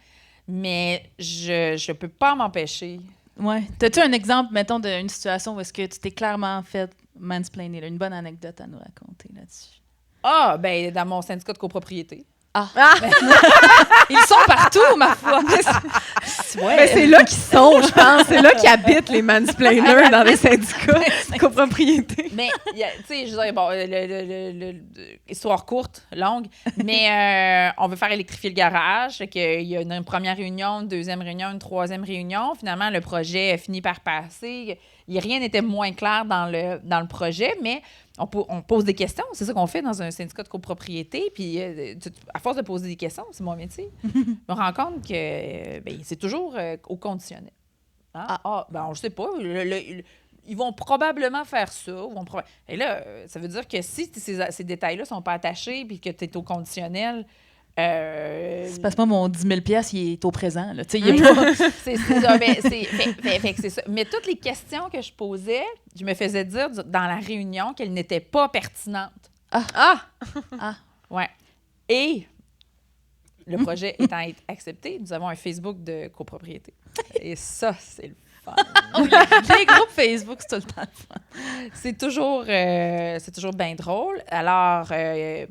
mais je peux pas m'empêcher. Ouais. T'as-tu un exemple, mettons, d'une situation où est-ce que tu t'es clairement fait mansplainer? Là, une bonne anecdote à nous raconter là-dessus. Ah, ben dans mon syndicat de copropriété. Ils sont partout, ma foi. Mais c'est là qu'ils sont, je pense. C'est là qu'ils habitent, les mansplainers, dans les syndicats de copropriété. Mais, tu sais, je dirais, bon, histoire courte, longue, mais on veut faire électrifier le garage. Fait qu'il y a une première réunion, une deuxième réunion, une troisième réunion. Finalement, le projet a fini par passer. Rien n'était moins clair dans le projet, mais on pose des questions. C'est ça qu'on fait dans un syndicat de copropriété. Puis, à force de poser des questions, c'est mon métier, on rend compte que c'est toujours au conditionnel. Hein? Ben, je sais pas. Ils vont probablement faire ça. Et là, ça veut dire que si ces détails-là sont pas attachés puis que tu es au conditionnel, c'est parce que moi, mon 10 000 $, il est au présent. Là. Il est pas... c'est ça. Mais toutes les questions que je posais, je me faisais dire dans la réunion qu'elles n'étaient pas pertinentes. Ouais. Et le projet étant accepté, nous avons un Facebook de copropriété. Et ça, c'est le fun. Les groupes Facebook, c'est tout le temps le fun. C'est toujours bien drôle. Alors,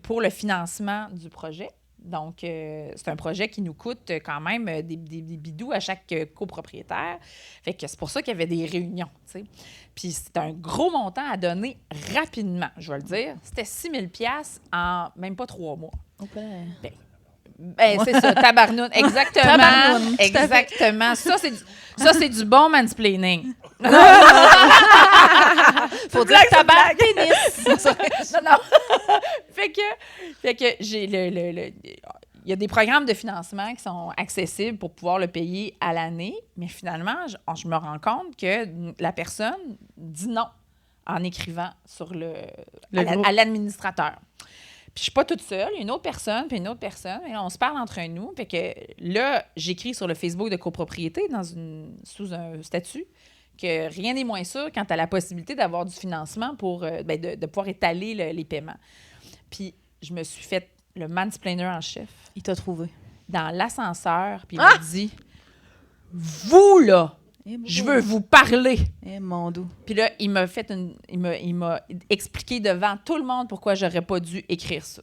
pour le financement du projet, donc, c'est un projet qui nous coûte quand même des bidous à chaque copropriétaire. Fait que c'est pour ça qu'il y avait des réunions, tu sais. Puis c'est un gros montant à donner rapidement, je vais le dire. C'était 6 000 $ en même pas 3 mois. Ben, c'est ça, tabarnoune. Exactement. Tabarnoune, Exactement. Ça, c'est du bon mansplaining. Faut dire tabac pénis. Non. Fait que j'ai il y a des programmes de financement qui sont accessibles pour pouvoir le payer à l'année, mais finalement, je me rends compte que la personne dit non en écrivant sur à l'administrateur. Puis je suis pas toute seule, il y a une autre personne, puis une autre personne, et là, on se parle entre nous. Fait que là, j'écris sur le Facebook de copropriété sous un statut que rien n'est moins sûr quand tu as la possibilité d'avoir du financement pour de pouvoir étaler les paiements. Puis je me suis fait le mansplainer en chef. Il t'a trouvé. Dans l'ascenseur, puis il m'a dit « Vous, là, je veux vous parler. » Mon doux. Puis là, il m'a expliqué devant tout le monde pourquoi j'aurais pas dû écrire ça.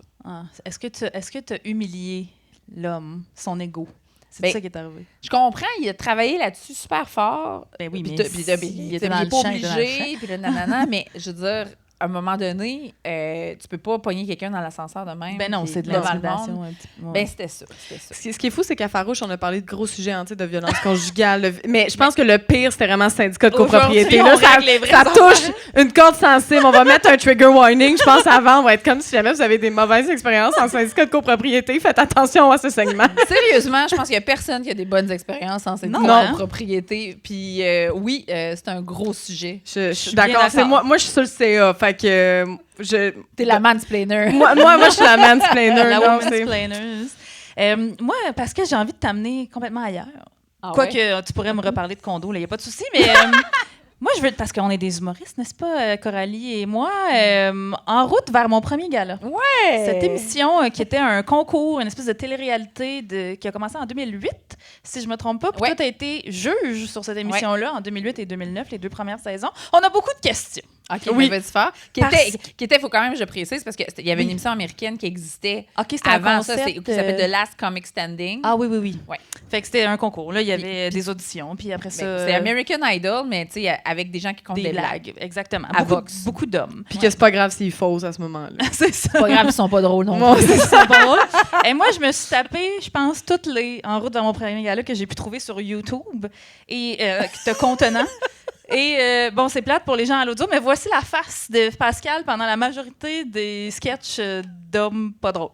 Est-ce que tu as humilié l'homme, son ego? C'est ça qui est arrivé. Je comprends, il a travaillé là-dessus super fort. Ben oui, mais il était pas obligé, puis là, nanana, mais je veux dire, à un moment donné, tu peux pas pogner quelqu'un dans l'ascenseur de même. Ben non, c'est de l'intimidation. Ben c'était ça. Ce qui est fou, c'est qu'à Farouche, on a parlé de gros sujets de violence conjugale. Mais je pense que le pire, c'était vraiment le syndicat de copropriété. Là, ça touche une corde sensible. On va mettre un trigger warning. Je pense avant, on va être comme si jamais vous avez des mauvaises expériences en syndicat de copropriété. Faites attention à ce segment. Sérieusement, je pense qu'il y a personne qui a des bonnes expériences en syndicat de copropriété. Puis oui, c'est un gros sujet. Je suis d'accord. Moi, je suis sur le CA. Fait que t'es la mansplainer. Moi, je suis la mansplainer. La mansplainer. Moi, parce que j'ai envie de t'amener complètement ailleurs. Quoique tu pourrais me reparler de condo, il n'y a pas de souci, mais moi, je veux, parce qu'on est des humoristes, n'est-ce pas, Coralie et moi, en route vers mon premier gala. Ouais! Cette émission qui était un concours, une espèce de télé-réalité qui a commencé en 2008, si je ne me trompe pas. Puis toi, tu as été juge sur cette émission-là en 2008 et 2009, les 2 premières saisons. On a beaucoup de questions. OK, oui. Vas-y faire. Qui était, il faut quand même que je précise, parce qu'il y avait une émission américaine qui existait avant ça, qui s'appelle The Last Comic Standing. Ah oui. Ouais. Fait que c'était un concours. Là, il y avait des auditions, puis après ça... C'est American Idol, mais tu sais, avec des gens qui comptent des blagues. Exactement. Beaucoup d'hommes. Puis que c'est pas grave s'ils fausent à ce moment-là. C'est ça. C'est pas grave, ils sont pas drôles non plus. Ils sont pas drôles. Et moi, je me suis tapé, je pense, toutes les en route vers mon premier gala que j'ai pu trouver sur YouTube et te contenant. Et bon, c'est plate pour les gens à l'audio, mais voici la face de Pascal pendant la majorité des sketchs d'hommes pas drôles.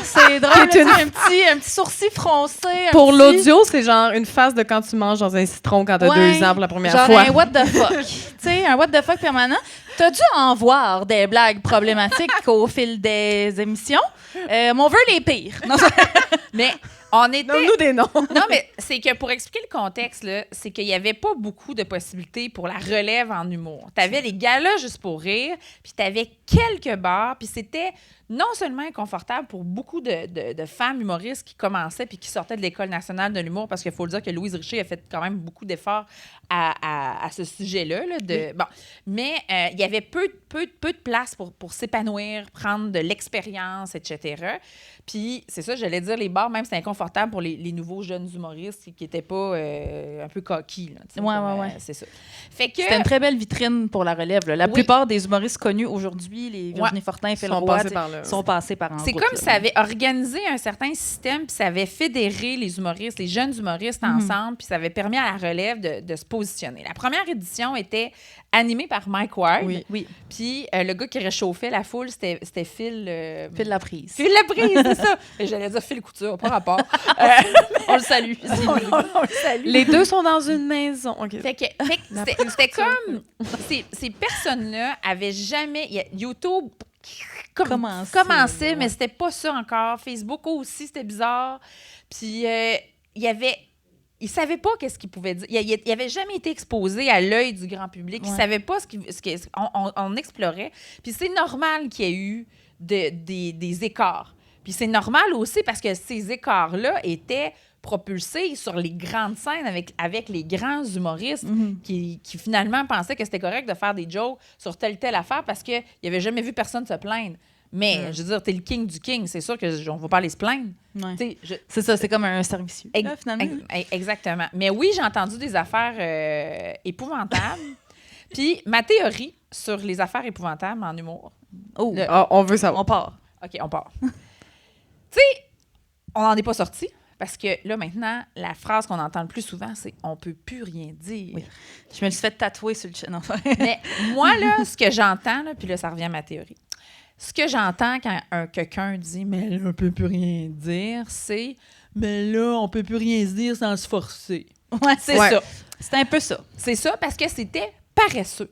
C'est drôle, un petit sourcil froncé. Pour l'audio, c'est genre une face de quand tu manges dans un citron quand t'as 2 ans pour la première fois. Genre un what the fuck. Tu sais, un what the fuck permanent. T'as dû en voir des blagues problématiques au fil des émissions. Mais on veut les pires. Mais on était... Donne-nous des noms. Non, mais c'est que pour expliquer le contexte, là, c'est qu'il n'y avait pas beaucoup de possibilités pour la relève en humour. T'avais les galas juste pour rire, puis t'avais quelques bars, puis c'était non seulement inconfortable pour beaucoup de femmes humoristes qui commençaient puis qui sortaient de l'École nationale de l'humour, parce qu'il faut le dire que Louise Richer a fait quand même beaucoup d'efforts à ce sujet-là. Bon. Mais il y avait peu de place pour s'épanouir, prendre de l'expérience, etc. Puis, c'est ça, j'allais dire, les bars, même, c'est inconfortable pour les nouveaux jeunes humoristes qui n'étaient pas un peu coquilles. Ouais. C'est ça. Fait que... C'était une très belle vitrine pour la relève. Là. La plupart des humoristes connus aujourd'hui, les Virginie Fortin, Phil Roy, sont passés par en C'est route, comme là. ça avait organisé un certain système, puis ça avait fédéré les humoristes, les jeunes humoristes ensemble, puis ça avait permis à la relève de se positionner. La première édition était animée par Mike Ward. Oui. Puis le gars qui réchauffait la foule, c'était Phil... Phil Laprise. Phil Laprise, c'est ça. Et j'allais dire Phil Couture, pas rapport. On le salue. on le salue. Les deux sont dans une maison. OK. Fait que c'était comme... Ces personnes-là avaient jamais... YouTube commençait, mais c'était pas ça encore. Facebook aussi, c'était bizarre. Puis il savait pas qu'est-ce qu'il pouvait dire. Il avait jamais été exposé à l'œil du grand public. Il savait pas on explorait. Puis c'est normal qu'il y ait eu des écarts. Puis c'est normal aussi parce que ces écarts-là étaient propulsés sur les grandes scènes avec les grands humoristes qui finalement pensaient que c'était correct de faire des jokes sur telle affaire parce qu'ils n'avaient jamais vu personne se plaindre. Mais, je veux dire, t'es le king du king. C'est sûr qu'on ne va pas aller se plaindre. Ouais. C'est ça, c'est comme un servicieux, finalement. Exactement. Mais oui, j'ai entendu des affaires épouvantables. Puis ma théorie sur les affaires épouvantables en humour... on veut savoir. On part. OK, on part. Tu sais, on n'en est pas sorti. Parce que là, maintenant, la phrase qu'on entend le plus souvent, c'est « on peut plus rien dire oui. ». Je me suis fait tatouer sur le chien. Mais moi, là, ce que j'entends, là, puis là, ça revient à ma théorie. Ce que j'entends quand quelqu'un dit « mais là, on peut plus rien dire », c'est « mais là, on peut plus rien dire sans se forcer ». Ouais, c'est ça. C'est un peu ça. C'est ça, parce que c'était paresseux.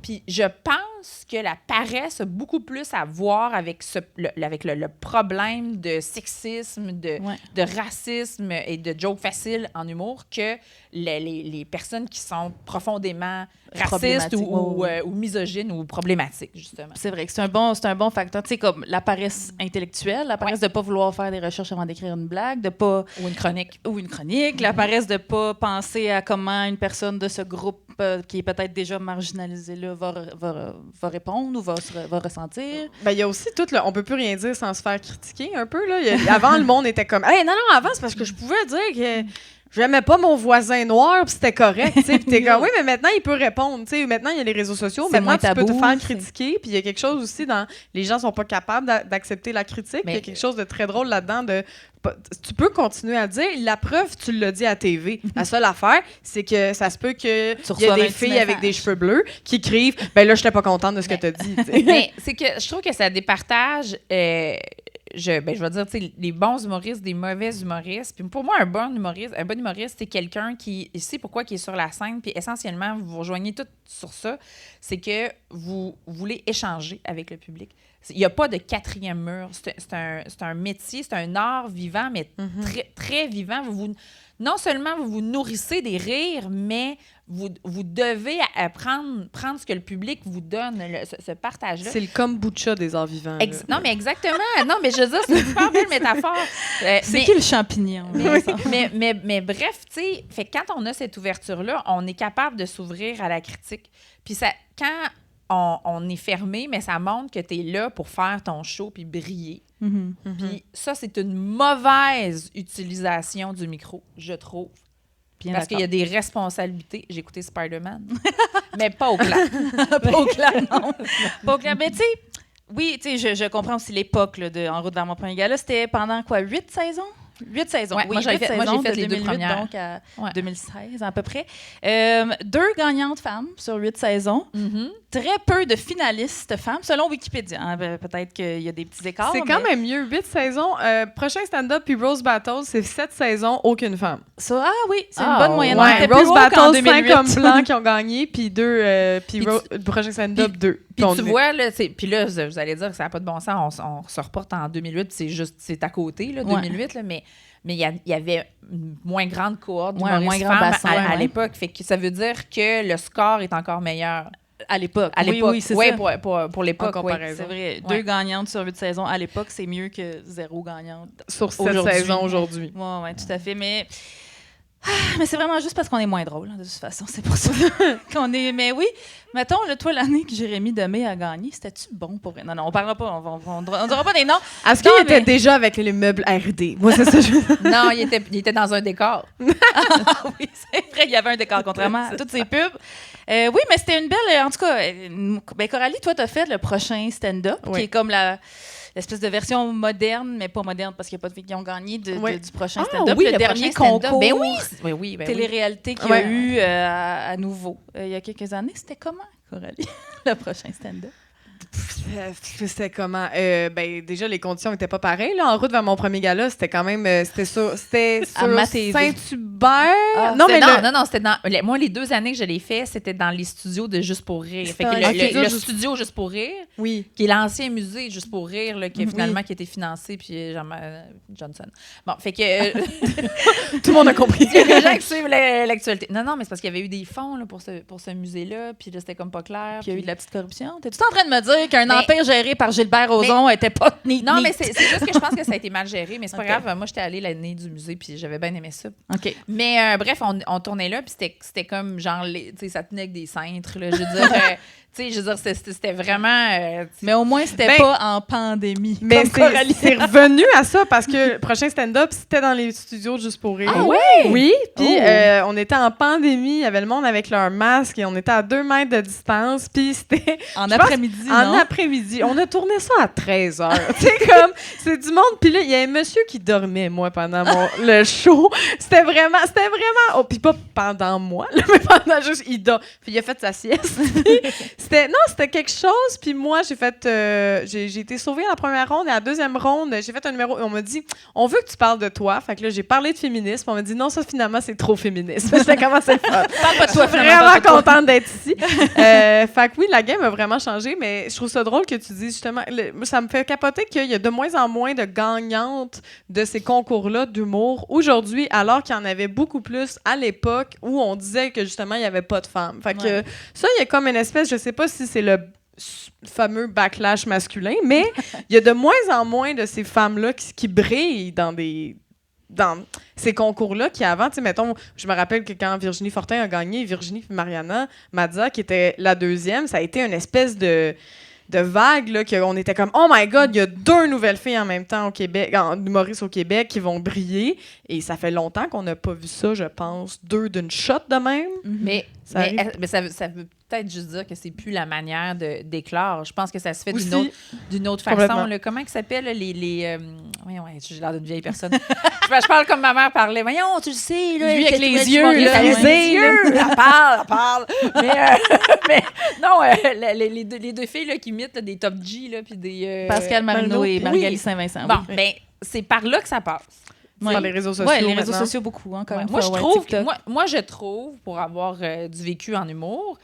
Puis je pense que la paresse a beaucoup plus à voir avec le problème de sexisme, de racisme et de jokes faciles en humour que les personnes qui sont profondément racistes ou misogynes ou problématiques, justement. C'est vrai que c'est un bon facteur. Tu sais, comme la paresse intellectuelle, la paresse de ne pas vouloir faire des recherches avant d'écrire une blague, de pas... Ou une chronique. La paresse de ne pas penser à comment une personne de ce groupe qui est peut-être déjà marginalisée là va répondre ou va ressentir. Ben, il y a aussi tout on peut plus rien dire sans se faire critiquer un peu. Là. Avant, le monde était comme « Hey, non, avant, c'est parce que je pouvais dire que... » J'aimais pas mon voisin noir, puis c'était correct, tu sais. Puis t'es comme, oui, mais maintenant, il peut répondre, tu sais. Maintenant, il y a les réseaux sociaux. Maintenant, tu peux te faire critiquer. Puis il y a quelque chose aussi dans... Les gens sont pas capables d'accepter la critique. Il y a quelque chose de très drôle là-dedans tu peux continuer à dire. La preuve, tu l'as dit à TV. La seule affaire, c'est que ça se peut qu'il y a des filles avec des cheveux bleus qui écrivent « Ben là, j'étais pas contente de ce que t'as dit. » Mais c'est que je trouve que ça départage... je vais dire, tu sais, les bons humoristes, des mauvais humoristes. Puis pour moi, un bon humoriste, c'est quelqu'un qui sait pourquoi il est sur la scène. Puis essentiellement, vous vous rejoignez tous sur ça. C'est que vous voulez échanger avec le public. Il n'y a pas de quatrième mur. C'est un métier, c'est un art vivant, mais très, très vivant. Non seulement vous nourrissez des rires, mais vous devez prendre ce que le public vous donne, ce partage-là. C'est le kombucha des arts vivants. Non, mais exactement. Non, mais je veux dire, c'est une super belle métaphore. C'est qui le champignon? Mais bref, tu sais, fait que quand on a cette ouverture-là, on est capable de s'ouvrir à la critique. Puis quand on est fermé, mais ça montre que tu es là pour faire ton show puis briller. Puis ça, c'est une mauvaise utilisation du micro, je trouve. Parce qu'il y a des responsabilités. J'ai écouté Spider-Man, mais pas au clair. Pas au clair, non. Pas au clair. Mais tu sais, oui, tu sais, je comprends aussi l'époque là, En route vers mon premier gala. C'était pendant quoi, 8 saisons? 8 saisons. Ouais, oui, moi, j'ai fait les 2008, deux premières. Donc à 2016 à peu près. 2 gagnantes femmes sur 8 saisons. Très peu de finalistes femmes, selon Wikipédia. Hein, peut-être qu'il y a des petits écarts. C'est quand même mieux. 8 saisons. Prochain stand-up puis Rose Battle, c'est 7 saisons, aucune femme. Ça, oui, c'est une bonne moyenne. Ouais, Rose Battle, 5 hommes blancs qui ont gagné, puis 2. Puis le prochain stand-up, 2. Puis tu vois, là, puis là, vous allez dire que ça n'a pas de bon sens. On se reporte en 2008, puis c'est à côté, là, 2008, là, mais il y avait une moins grande cohorte d'humoristes femmes à l'époque. Fait que ça veut dire que le score est encore meilleur. À l'époque. À l'époque. Oui, c'est ouais, ça. pour l'époque, En oui. comparaison. C'est vrai. Ouais. 2 gagnantes sur 8 saisons à l'époque, c'est mieux que 0 gagnante. Sur cette Aujourd'hui. saison aujourd'hui. Oui, tout à fait. Mais c'est vraiment juste parce qu'on est moins drôle, de toute façon. C'est pour ça qu'on est. Mais oui, mettons, toi, l'année que Jérémy Demé a gagné, c'était-tu bon pour. Non, on parlera pas. On dira pas des noms. Est-ce qu'il Non, était mais- déjà avec les meubles RD? Moi, c'est ça. Non, il était dans un décor. Oui, c'est vrai, il y avait un décor, contrairement à toutes ces pubs. Oui, mais c'était une belle. En tout cas, Coralie, toi, t'as fait le prochain stand-up, Oui. qui est comme l'espèce de version moderne, mais pas moderne parce qu'il n'y a pas de filles qui ont gagné Oui. du prochain Ah, stand-up. oui, le dernier concours. Ben oui. Télé-réalité qu'il y Ouais. a eu à nouveau il y a quelques années. C'était comment, Coralie, le prochain stand-up? C'était comment? Déjà, les conditions n'étaient pas pareilles. Là. En route vers mon premier gala, c'était quand même... C'était sur Ma TV. Saint-Hubert. Ah, C'était dans... Moi, les 2 années que je l'ai fait, c'était dans les studios de Juste pour rire. Fait que C'était le un studio Juste pour rire, Oui. qui est l'ancien musée Juste pour rire, là, qui a Oui. finalement qui a été financé, puis Johnson. Bon, fait que... Tout le monde a compris. Il y a des gens qui suivent l'actualité. Non, mais c'est parce qu'il y avait eu des fonds là, pour ce musée-là, puis là, c'était comme pas clair. Puis il y a eu puis- de la petite corruption. T'es-tu en train de me dire qu'un Mais- empire géré par Gilbert Rozon était pas neat? Non, mais c'est juste que je pense que ça a été mal géré, mais c'est pas Ok. grave. Moi, j'étais allée l'année du musée, puis j'avais bien aimé ça. OK. Mais bref, on tournait là, puis c'était comme genre, tu sais, ça tenait avec des cintres, là. Je veux dire, c'était vraiment. Mais au moins, c'était Ben, pas en pandémie. Mais comme Coralie. c'est revenu à ça parce que le prochain stand-up, c'était dans les studios Juste pour rire. Ah ouais? Oui, puis Oh. on était en pandémie, il y avait le monde avec leur masque et on était à 2 mètres de distance, puis c'était En je pense après-midi, en non? après-midi. On a tourné ça à 13h. C'est comme, c'est du monde, puis là, il y a un monsieur qui dormait, moi, pendant le show. C'était vraiment, oh, puis pas pendant moi, là, mais pendant juste, puis il a fait sa sieste. Puis c'était quelque chose, puis moi, j'ai été sauvée à la première ronde et à la deuxième ronde, j'ai fait un numéro et on m'a dit, on veut que tu parles de toi. Fait que là, j'ai parlé de féminisme. On m'a dit, non, ça, finalement, c'est trop féministe. J'étais comment c'est le fun. Parle pas de toi, Je suis finalement, vraiment parle pas de toi. contente d'être ici. Fait que oui, la game a vraiment changé, mais je trouve ça drôle que tu dises justement, ça me fait capoter qu'il y a de moins en moins de gagnantes de ces concours-là d'humour aujourd'hui, alors qu'il y en avait beaucoup plus à l'époque où on disait que justement, il n'y avait pas de femmes. Fait que Ouais. ça, il y a comme une espèce, je sais pas si c'est le fameux backlash masculin, mais il y a de moins en moins de ces femmes-là qui brillent dans ces concours-là qui avant, tu sais, mettons, je me rappelle que quand Virginie Fortin a gagné, Virginie et Mariana Mazza, qui était la deuxième, ça a été une espèce de vague, là, qu'on était comme « Oh my God, il y a 2 nouvelles filles en même temps au Québec, en humoristes au Québec qui vont briller. » Et ça fait longtemps qu'on n'a pas vu ça, je pense, 2 d'une shot de même. Mais Ça arrive. mais ça veut peut-être juste dire que c'est plus la manière d'éclore. Je pense que ça se fait Aussi. d'une autre Complètement. façon. Là. Comment ils s'appellent voyons, j'ai l'air d'une vieille personne. je parle comme ma mère parlait. Voyons, tu le sais. Là, Lui avec les tu yeux, m'as là, réalisé, ouais. les yeux. Elle parle. Mais non, les deux filles là, qui imitent là, des Top G, là, puis des... Pascal Marino et oui. Marie-Alice Saint-Vincent. Bon, oui. ben, c'est par là que ça passe. Par les réseaux sociaux. Ouais, les réseaux maintenant. sociaux beaucoup, encore une Moi, fois. je ouais, trouve TikTok. moi, je trouve, pour avoir du vécu en humour,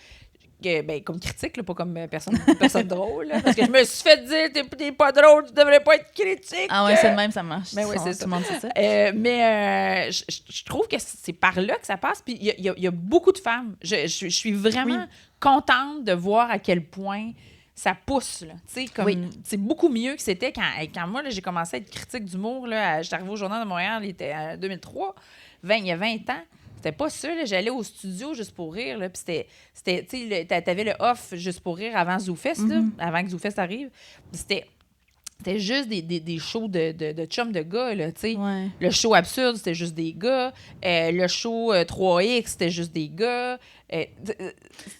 que, ben, comme critique, là, pas comme personne drôle, là, parce que je me suis fait dire t'es pas drôle, tu devrais pas être critique. Ah ouais, c'est le même, ça marche. Ben oui, c'est Tout ça. le monde sait ça. Mais je trouve que c'est par là que ça passe. Puis il y a beaucoup de femmes. Je suis vraiment contente de voir à quel point ça pousse. Là. Tu sais, comme, c'est beaucoup mieux que c'était quand moi, là, j'ai commencé à être critique d'humour. J'étais arrivée au Journal de Montréal, il était en 2003, il y a 20 ans. C'était pas ça. Là. J'allais au studio Juste pour rire. Là, puis c'était tu sais, t'avais le off Juste pour rire avant ZooFest, là, avant que ZooFest arrive. C'était juste des shows de chums de gars, là, tu sais. Ouais. Le show absurde, c'était juste des gars. Le show 3X, c'était juste des gars.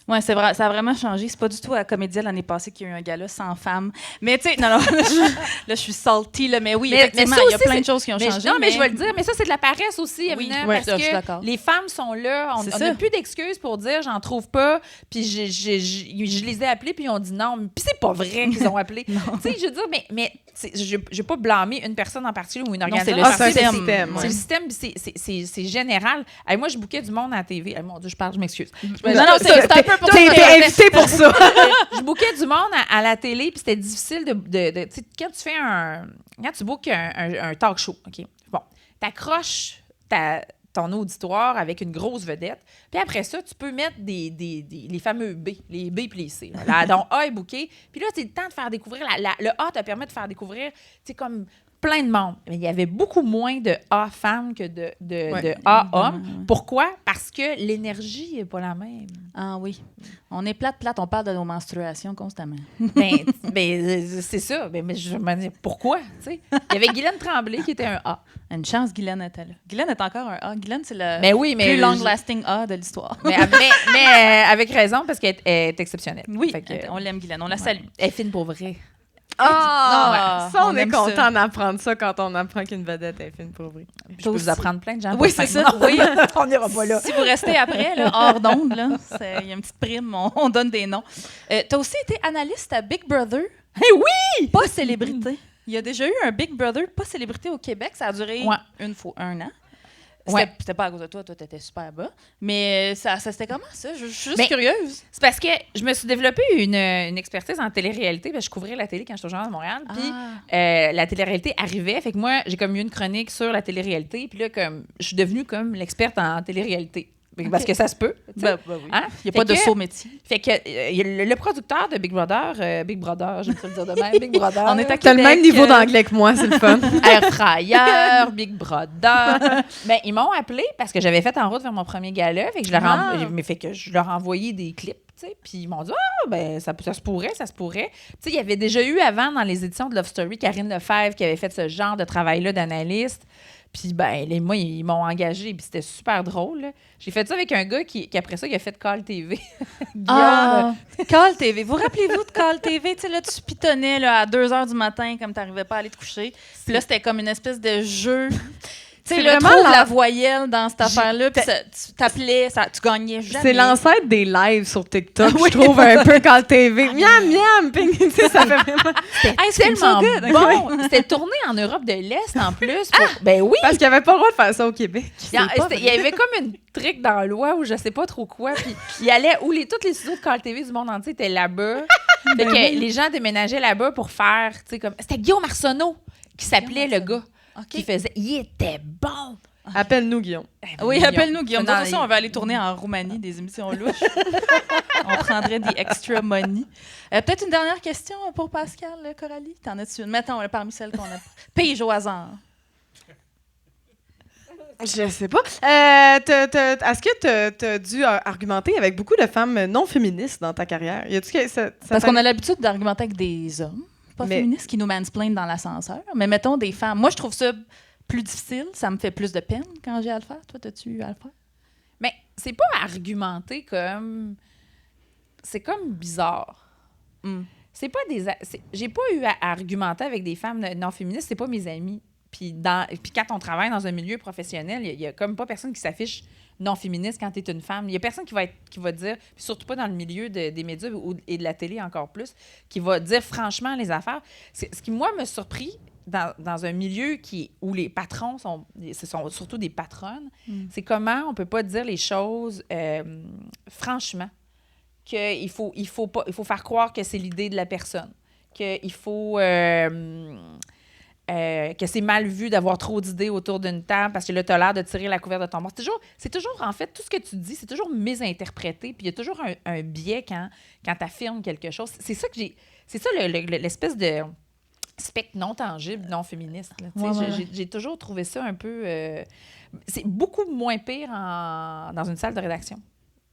Ouais, c'est vrai, ça a vraiment changé. C'est pas du tout à Comédia l'année passée qu'il y a eu un gala sans femmes. Mais tu sais, non, là, je suis salty, là, mais oui, Mais effectivement, ça il y a aussi, plein de choses qui ont Mais changé. non, mais je vais le dire, mais ça, c'est de la paresse aussi, Oui, Amina, ouais, parce ça, je suis que d'accord. les femmes sont là. On C'est n'a ça. plus d'excuses pour dire j'en trouve pas. Puis je les ai appelés, puis ils ont dit non. Puis c'est pas vrai qu'ils ont appelé. Tu sais, je veux dire, mais je vais pas blâmer une personne en particulier ou une Non, c'est organisation. le Ah, c'est un système. système. C'est le système, puis c'est général. Hey, moi, je bouquais du monde à la TV. Hey, mon Dieu, je m'excuse. Non, non, c'est un peu pour T'es ça. invité pour ça. Je bookais du monde à la télé, puis c'était difficile de tu sais, quand tu bookes un talk show, OK? Bon, t'accroches ton auditoire avec une grosse vedette. Puis après ça, tu peux mettre les fameux B, les B puis les C. Là, donc A est booké. Puis là, c'est le temps de faire découvrir. Le A te permet de faire découvrir, tu sais, comme plein de monde. Mais il y avait beaucoup moins de A femmes que de A hommes. Pourquoi? Parce que l'énergie n'est pas la même. Ah oui. On est plate, on parle de nos menstruations constamment. Ben, c'est ça. Mais je me dis, pourquoi? Tu sais? Il y avait Guylaine Tremblay qui était un A. Une chance, Guylaine était là. Guylaine est encore un A. Guylaine, c'est le mais plus long-lasting A de l'histoire. Mais avec raison, parce qu'elle est exceptionnelle. Oui, Fait que, on l'aime, Guylaine. On la salue. Elle est fine pour vrai. Ah! Non, Ça, on est aime content ça. d'apprendre ça quand on apprend qu'une vedette est fine pour vrai. Je peux vous apprendre plein de gens. Oui, pour c'est faire. ça. Oui. On n'ira pas là. Si vous restez après, là, hors d'onde, là, il y a une petite prime, on donne des noms. Tu as aussi été analyste à Big Brother, Eh oui! pas célébrité. Il y a déjà eu un Big Brother pas célébrité au Québec. Ça a duré une fois, 1 an. C'était pas à cause de toi t'étais super bas. Mais ça c'était comment, ça? Je suis juste curieuse. C'est parce que je me suis développée une expertise en télé-réalité. Parce que je couvrais la télé quand j'étais au Journal de Montréal. Puis la télé-réalité arrivait. Fait que moi, j'ai comme eu une chronique sur la télé-réalité. Puis là, comme je suis devenue comme l'experte en télé-réalité. Parce que ça se peut. Oui. Hein? Il n'y a pas de saut métier. Fait que le producteur de Big Brother, j'aime ça le dire de même, Big Brother. On est à T'as le même niveau d'anglais que moi, c'est le fun. Air Fryer, Big Brother. Ben, ils m'ont appelé parce que j'avais fait en route vers mon premier gala. Fait que je leur ai envoyé des clips. Puis ils m'ont dit ben ça se pourrait. Tu sais, il y avait déjà eu avant dans les éditions de Love Story Karine Lefebvre qui avait fait ce genre de travail-là d'analyste. Puis, moi, ils m'ont engagée, puis c'était super drôle. Là. J'ai fait ça avec un gars qui après ça, il a fait Call TV. Call TV. Vous rappelez-vous de Call TV? Tu sais, là, tu pitonnais là, à 2 h du matin comme tu n'arrivais pas à aller te coucher. Puis là, c'était comme une espèce de jeu. Tu sais, là, trouve la voyelle dans cette affaire-là, puis tu t'appelais, tu gagnais jamais. C'est l'ancêtre des lives sur TikTok, je trouve, un peu Call TV. Miam, miam! Ping, tu sais, ça fait vraiment... C'était tellement bon! C'était tourné en Europe de l'Est, en plus. Ben oui! Parce qu'il n'y avait pas le droit de faire ça au Québec. Il y avait comme une trick dans la loi ou je sais pas trop quoi, puis il allait où tous les studios de Call TV du monde entier étaient là-bas. Fait que les gens déménageaient là-bas pour faire, tu sais, comme... C'était Guillaume Arsenault qui s'appelait le gars. Qui faisait... Il était bon! Appelle-nous, Guillaume. Oui, appelle-nous, Guillaume. De toute façon, on va aller tourner en Roumanie des émissions louches. On prendrait des extra money. Peut-être une dernière question pour Pascal, Coralie? T'en as-tu une? Mettons, parmi celles qu'on a. Pige au hasard. Je sais pas. Est-ce que t'as dû argumenter avec beaucoup de femmes non féministes dans ta carrière? Parce qu'on a l'habitude d'argumenter avec des hommes. Féministes qui nous mansplainent dans l'ascenseur. Mais mettons des femmes. Moi, je trouve ça plus difficile. Ça me fait plus de peine quand j'ai à le faire. Toi, t'as-tu eu à le faire? Mais c'est pas argumenter comme... C'est comme bizarre. C'est pas j'ai pas eu à argumenter avec des femmes non féministes. C'est pas mes amis. Puis quand on travaille dans un milieu professionnel, il y a comme pas personne qui s'affiche non féministe quand tu es une femme. Il y a personne qui va dire, puis surtout pas dans le milieu des médias et de la télé encore plus, qui va dire franchement les affaires. Ce qui, moi, me surpris dans un milieu où les patrons ce sont surtout des patronnes, c'est comment on peut pas dire les choses franchement, qu'il faut faire croire que c'est l'idée de la personne, qu'il faut... que c'est mal vu d'avoir trop d'idées autour d'une table parce que là, tu as l'air de tirer la couverture de ton bord. C'est toujours, en fait, tout ce que tu dis, c'est toujours mésinterprété, puis il y a toujours un biais quand tu affirmes quelque chose. C'est ça l'espèce de spectre non tangible, non féministe. Là, j'ai toujours trouvé ça un peu... c'est beaucoup moins pire dans une salle de rédaction.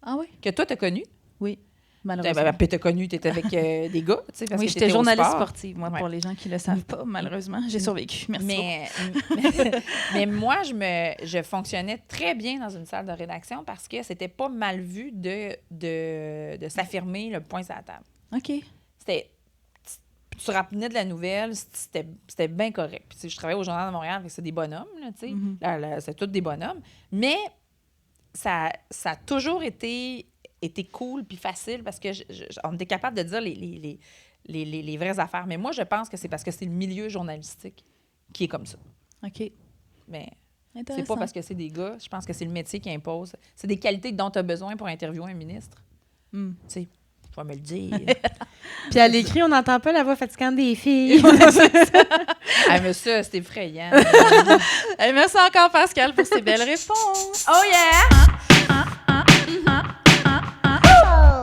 Ah oui? Que toi, tu as connu. Oui. Malheureusement. Tu as connu, tu étais avec des gars. Parce oui, que j'étais journaliste sportive, moi, ouais. Pour les gens qui ne le savent pas, malheureusement. J'ai survécu. Merci. Mais moi, je fonctionnais très bien dans une salle de rédaction parce que c'était pas mal vu de s'affirmer le poing sur la table. OK. Tu rappelais de la nouvelle, c'était bien correct. Puis, je travaillais au Journal de Montréal, c'est des bonhommes, là, tu sais. C'est tous des bonhommes. Mais ça a toujours été cool puis facile parce que on était capable de dire les vraies affaires. Mais moi, je pense que c'est parce que c'est le milieu journalistique qui est comme ça. OK. Mais c'est pas parce que c'est des gars. Je pense que c'est le métier qui impose. C'est des qualités dont tu as besoin pour interviewer un ministre. Tu sais, vas me le dire. Puis à l'écrit, on n'entend pas la voix fatigante des filles. Ah, mais ça, c'est effrayant. Hey, merci encore, Pascal, pour ces belles réponses. Oh yeah!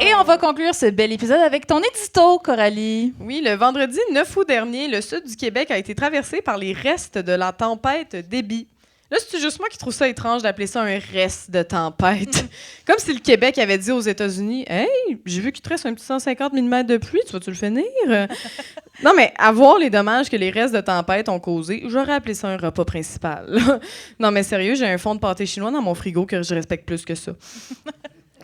Et on va conclure ce bel épisode avec ton édito, Coralie. Oui, le vendredi 9 août dernier, le sud du Québec a été traversé par les restes de la tempête Debby. Là, c'est juste moi qui trouve ça étrange d'appeler ça un reste de tempête. Comme si le Québec avait dit aux États-Unis « Hey, j'ai vu qu'il te reste un petit 150 mm de pluie, tu vas-tu le finir? » Non, mais à voir les dommages que les restes de tempête ont causés, j'aurais appelé ça un repas principal. Non, mais sérieux, j'ai un fond de pâté chinois dans mon frigo que je respecte plus que ça.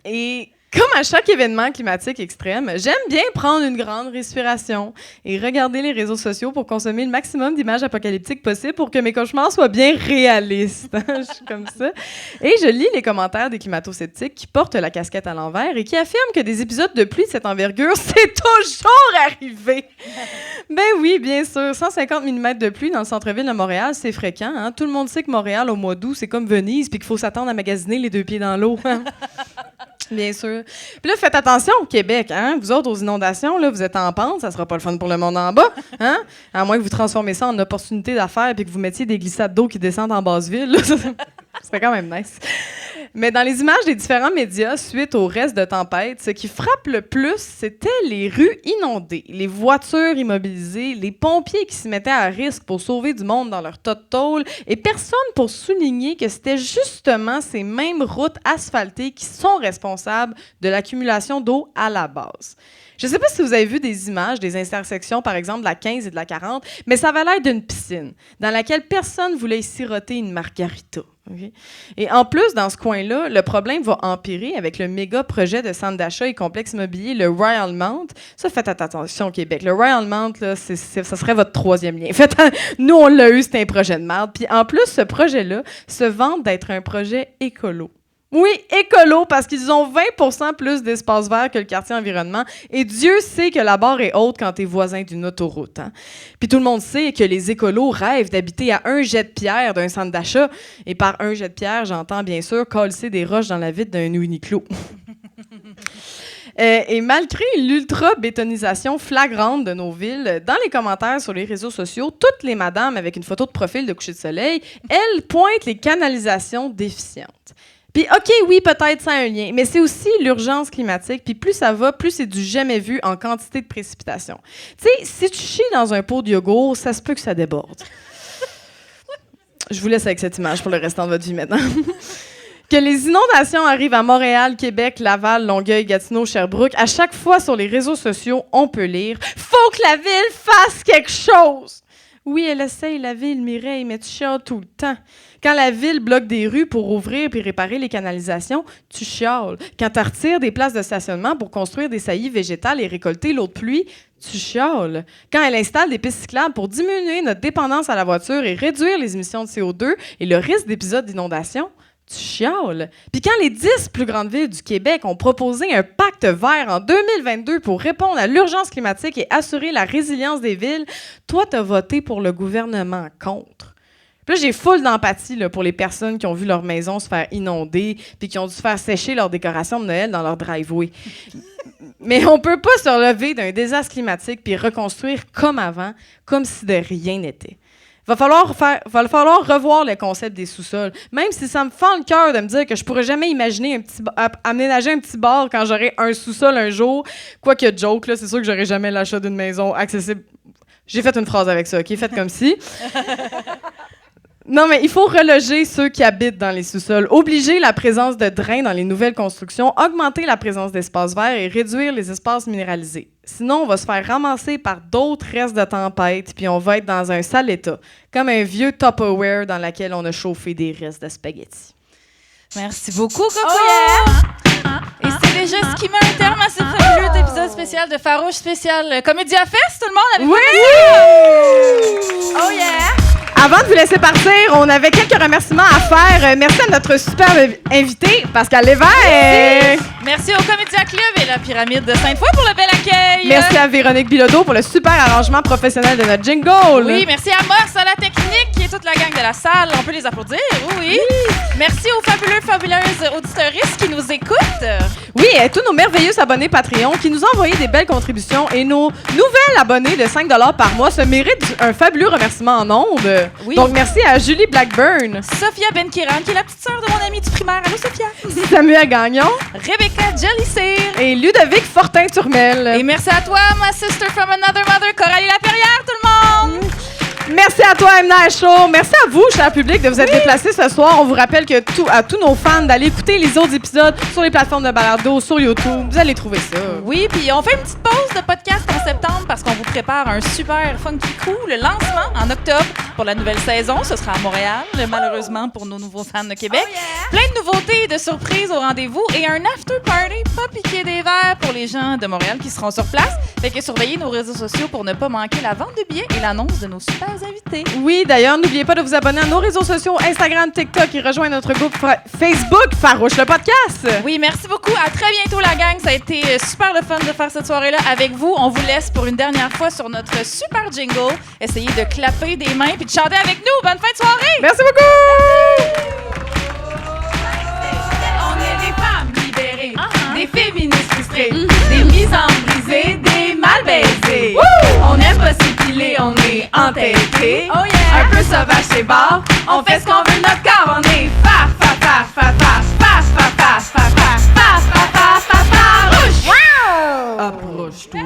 Et comme à chaque événement climatique extrême, j'aime bien prendre une grande respiration et regarder les réseaux sociaux pour consommer le maximum d'images apocalyptiques possibles pour que mes cauchemars soient bien réalistes. Je suis comme ça. Et je lis les commentaires des climato-sceptiques qui portent la casquette à l'envers et qui affirment que des épisodes de pluie de cette envergure, c'est toujours arrivé. Ben oui, bien sûr. 150 mm de pluie dans le centre-ville de Montréal, c'est fréquent. Hein? Tout le monde sait que Montréal, au mois d'août, c'est comme Venise puis qu'il faut s'attendre à magasiner les deux pieds dans l'eau. Bien sûr. Puis là, faites attention au Québec, hein? Vous autres, aux inondations, là, vous êtes en pente, ça sera pas le fun pour le monde en bas, hein? À moins que vous transformez ça en opportunité d'affaires puis que vous mettiez des glissades d'eau qui descendent en basse ville, là, ça serait quand même nice. Mais dans les images des différents médias, suite au reste de tempête, ce qui frappe le plus, c'était les rues inondées, les voitures immobilisées, les pompiers qui se mettaient à risque pour sauver du monde dans leur tas de tôle, et personne pour souligner que c'était justement ces mêmes routes asphaltées qui sont responsables de l'accumulation d'eau à la base. Je ne sais pas si vous avez vu des images des intersections, par exemple, de la 15 et de la 40, mais ça avait l'air d'une piscine dans laquelle personne voulait y siroter une margarita. Okay? Et en plus, dans ce coin-là, le problème va empirer avec le méga projet de centre d'achat et complexe immobilier, le Royal Mount. Ça, faites attention au Québec. Le Royal Mount, là, ça serait votre troisième lien. Nous, on l'a eu, c'était un projet de merde. Puis en plus, ce projet-là se vante d'être un projet écolo. Oui, écolo, parce qu'ils ont 20% plus d'espace vert que le quartier environnement. Et Dieu sait que la barre est haute quand t'es voisin d'une autoroute. Hein? Puis tout le monde sait que les écolos rêvent d'habiter à un jet de pierre d'un centre d'achat. Et par un jet de pierre, j'entends bien sûr coller des roches dans la vitre d'un Uniqlo. Et malgré l'ultra-bétonisation flagrante de nos villes, dans les commentaires sur les réseaux sociaux, toutes les madames avec une photo de profil de coucher de soleil, elles pointent les canalisations déficientes. Puis, OK, oui, peut-être ça a un lien, mais c'est aussi l'urgence climatique. Puis plus ça va, plus c'est du jamais vu en quantité de précipitations. Tu sais, si tu chies dans un pot de yogourt, ça se peut que ça déborde. Je vous laisse avec cette image pour le restant de votre vie maintenant. Que les inondations arrivent à Montréal, Québec, Laval, Longueuil, Gatineau, Sherbrooke, à chaque fois sur les réseaux sociaux, on peut lire « Faut que la ville fasse quelque chose! » Oui, elle essaye, la ville, Mireille, mais tu chiales tout le temps. Quand la ville bloque des rues pour ouvrir puis réparer les canalisations, tu chiales. Quand tu retires des places de stationnement pour construire des saillies végétales et récolter l'eau de pluie, tu chiales. Quand elle installe des pistes cyclables pour diminuer notre dépendance à la voiture et réduire les émissions de CO2 et le risque d'épisodes d'inondation, tu chiales. Puis quand les 10 plus grandes villes du Québec ont proposé un pacte vert en 2022 pour répondre à l'urgence climatique et assurer la résilience des villes, toi, t'as voté pour le gouvernement contre. Puis là, j'ai full d'empathie là, pour les personnes qui ont vu leur maison se faire inonder puis qui ont dû faire sécher leurs décorations de Noël dans leur driveway. Mais on peut pas se relever d'un désastre climatique puis reconstruire comme avant, comme si de rien n'était. Va falloir revoir le concept des sous-sols. Même si ça me fend le cœur de me dire que je pourrais jamais imaginer aménager un petit bar quand j'aurai un sous-sol un jour. Quoique joke, là, c'est sûr que j'aurai jamais l'achat d'une maison accessible. J'ai fait une phrase avec ça, OK? Faites comme si. Non, mais il faut reloger ceux qui habitent dans les sous-sols, obliger la présence de drains dans les nouvelles constructions, augmenter la présence d'espaces verts et réduire les espaces minéralisés. Sinon, on va se faire ramasser par d'autres restes de tempête, puis on va être dans un sale état, comme un vieux Tupperware dans lequel on a chauffé des restes de spaghettis. Merci beaucoup, Coco! Oh yeah! Et c'est déjà ce qui met un terme à ce fabuleux épisode spécial de Farouche spécial Comédia Fest, tout le monde avec Oui! Oh yeah! Avant de vous laisser partir, on avait quelques remerciements à faire. Merci à notre superbe invité, Pascal Lévesque. Merci au Comédia Club et la Pyramide de Sainte-Foy pour le bel accueil. Merci à Véronique Bilodeau pour le super arrangement professionnel de notre jingle. Oui, merci à Morse à la technique qui est toute la gang de la salle. On peut les applaudir, oui. Merci aux fabuleuses auditeuristes qui nous écoutent. Oui, et tous nos merveilleux abonnés Patreon qui nous ont envoyé des belles contributions et nos nouvelles abonnés de 5 $ par mois se méritent un fabuleux remerciement en ondes. Oui. Donc, merci à Julie Blackburn, Sophia Benkiran, qui est la petite sœur de mon amie du primaire. Allô, Sophia? Samuel Gagnon Rebecca Jellysear. et Ludovic Fortin-Turmel. Et merci à toi, ma sister from another mother, Coralie Laperrière, tout le monde! Merci à toi, M. Night Show. Merci à vous, cher public, de vous être déplacés ce soir. On vous rappelle que à tous nos fans d'aller écouter les autres épisodes sur les plateformes de balado, sur YouTube. Vous allez trouver ça. Oui, puis on fait une petite pause de podcast en septembre parce qu'on vous prépare un super funky coup, le lancement en octobre pour la nouvelle saison. Ce sera à Montréal, malheureusement pour nos nouveaux fans de Québec. Plein de nouveautés et de surprises au rendez-vous et un after party pas piqué des verres pour les gens de Montréal qui seront sur place. Fait que surveillez nos réseaux sociaux pour ne pas manquer la vente de billets et l'annonce de nos super invités. Oui, d'ailleurs, n'oubliez pas de vous abonner à nos réseaux sociaux, Instagram, TikTok et rejoindre notre groupe Facebook Farouche le podcast. Oui, merci beaucoup. À très bientôt, la gang. Ça a été super le fun de faire cette soirée-là avec vous. On vous laisse pour une dernière fois sur notre super jingle. Essayez de clapper des mains puis de chanter avec nous. Bonne fin de soirée! Merci beaucoup! On est des femmes libérées, des féministes frustrées, des misanthropes brisées, des mal baisées. On aime pas s'épiler, on est entêtés. Un peu sauvage chez bar, on fait ce qu'on veut de notre corps. On est farouche. Approche-toi.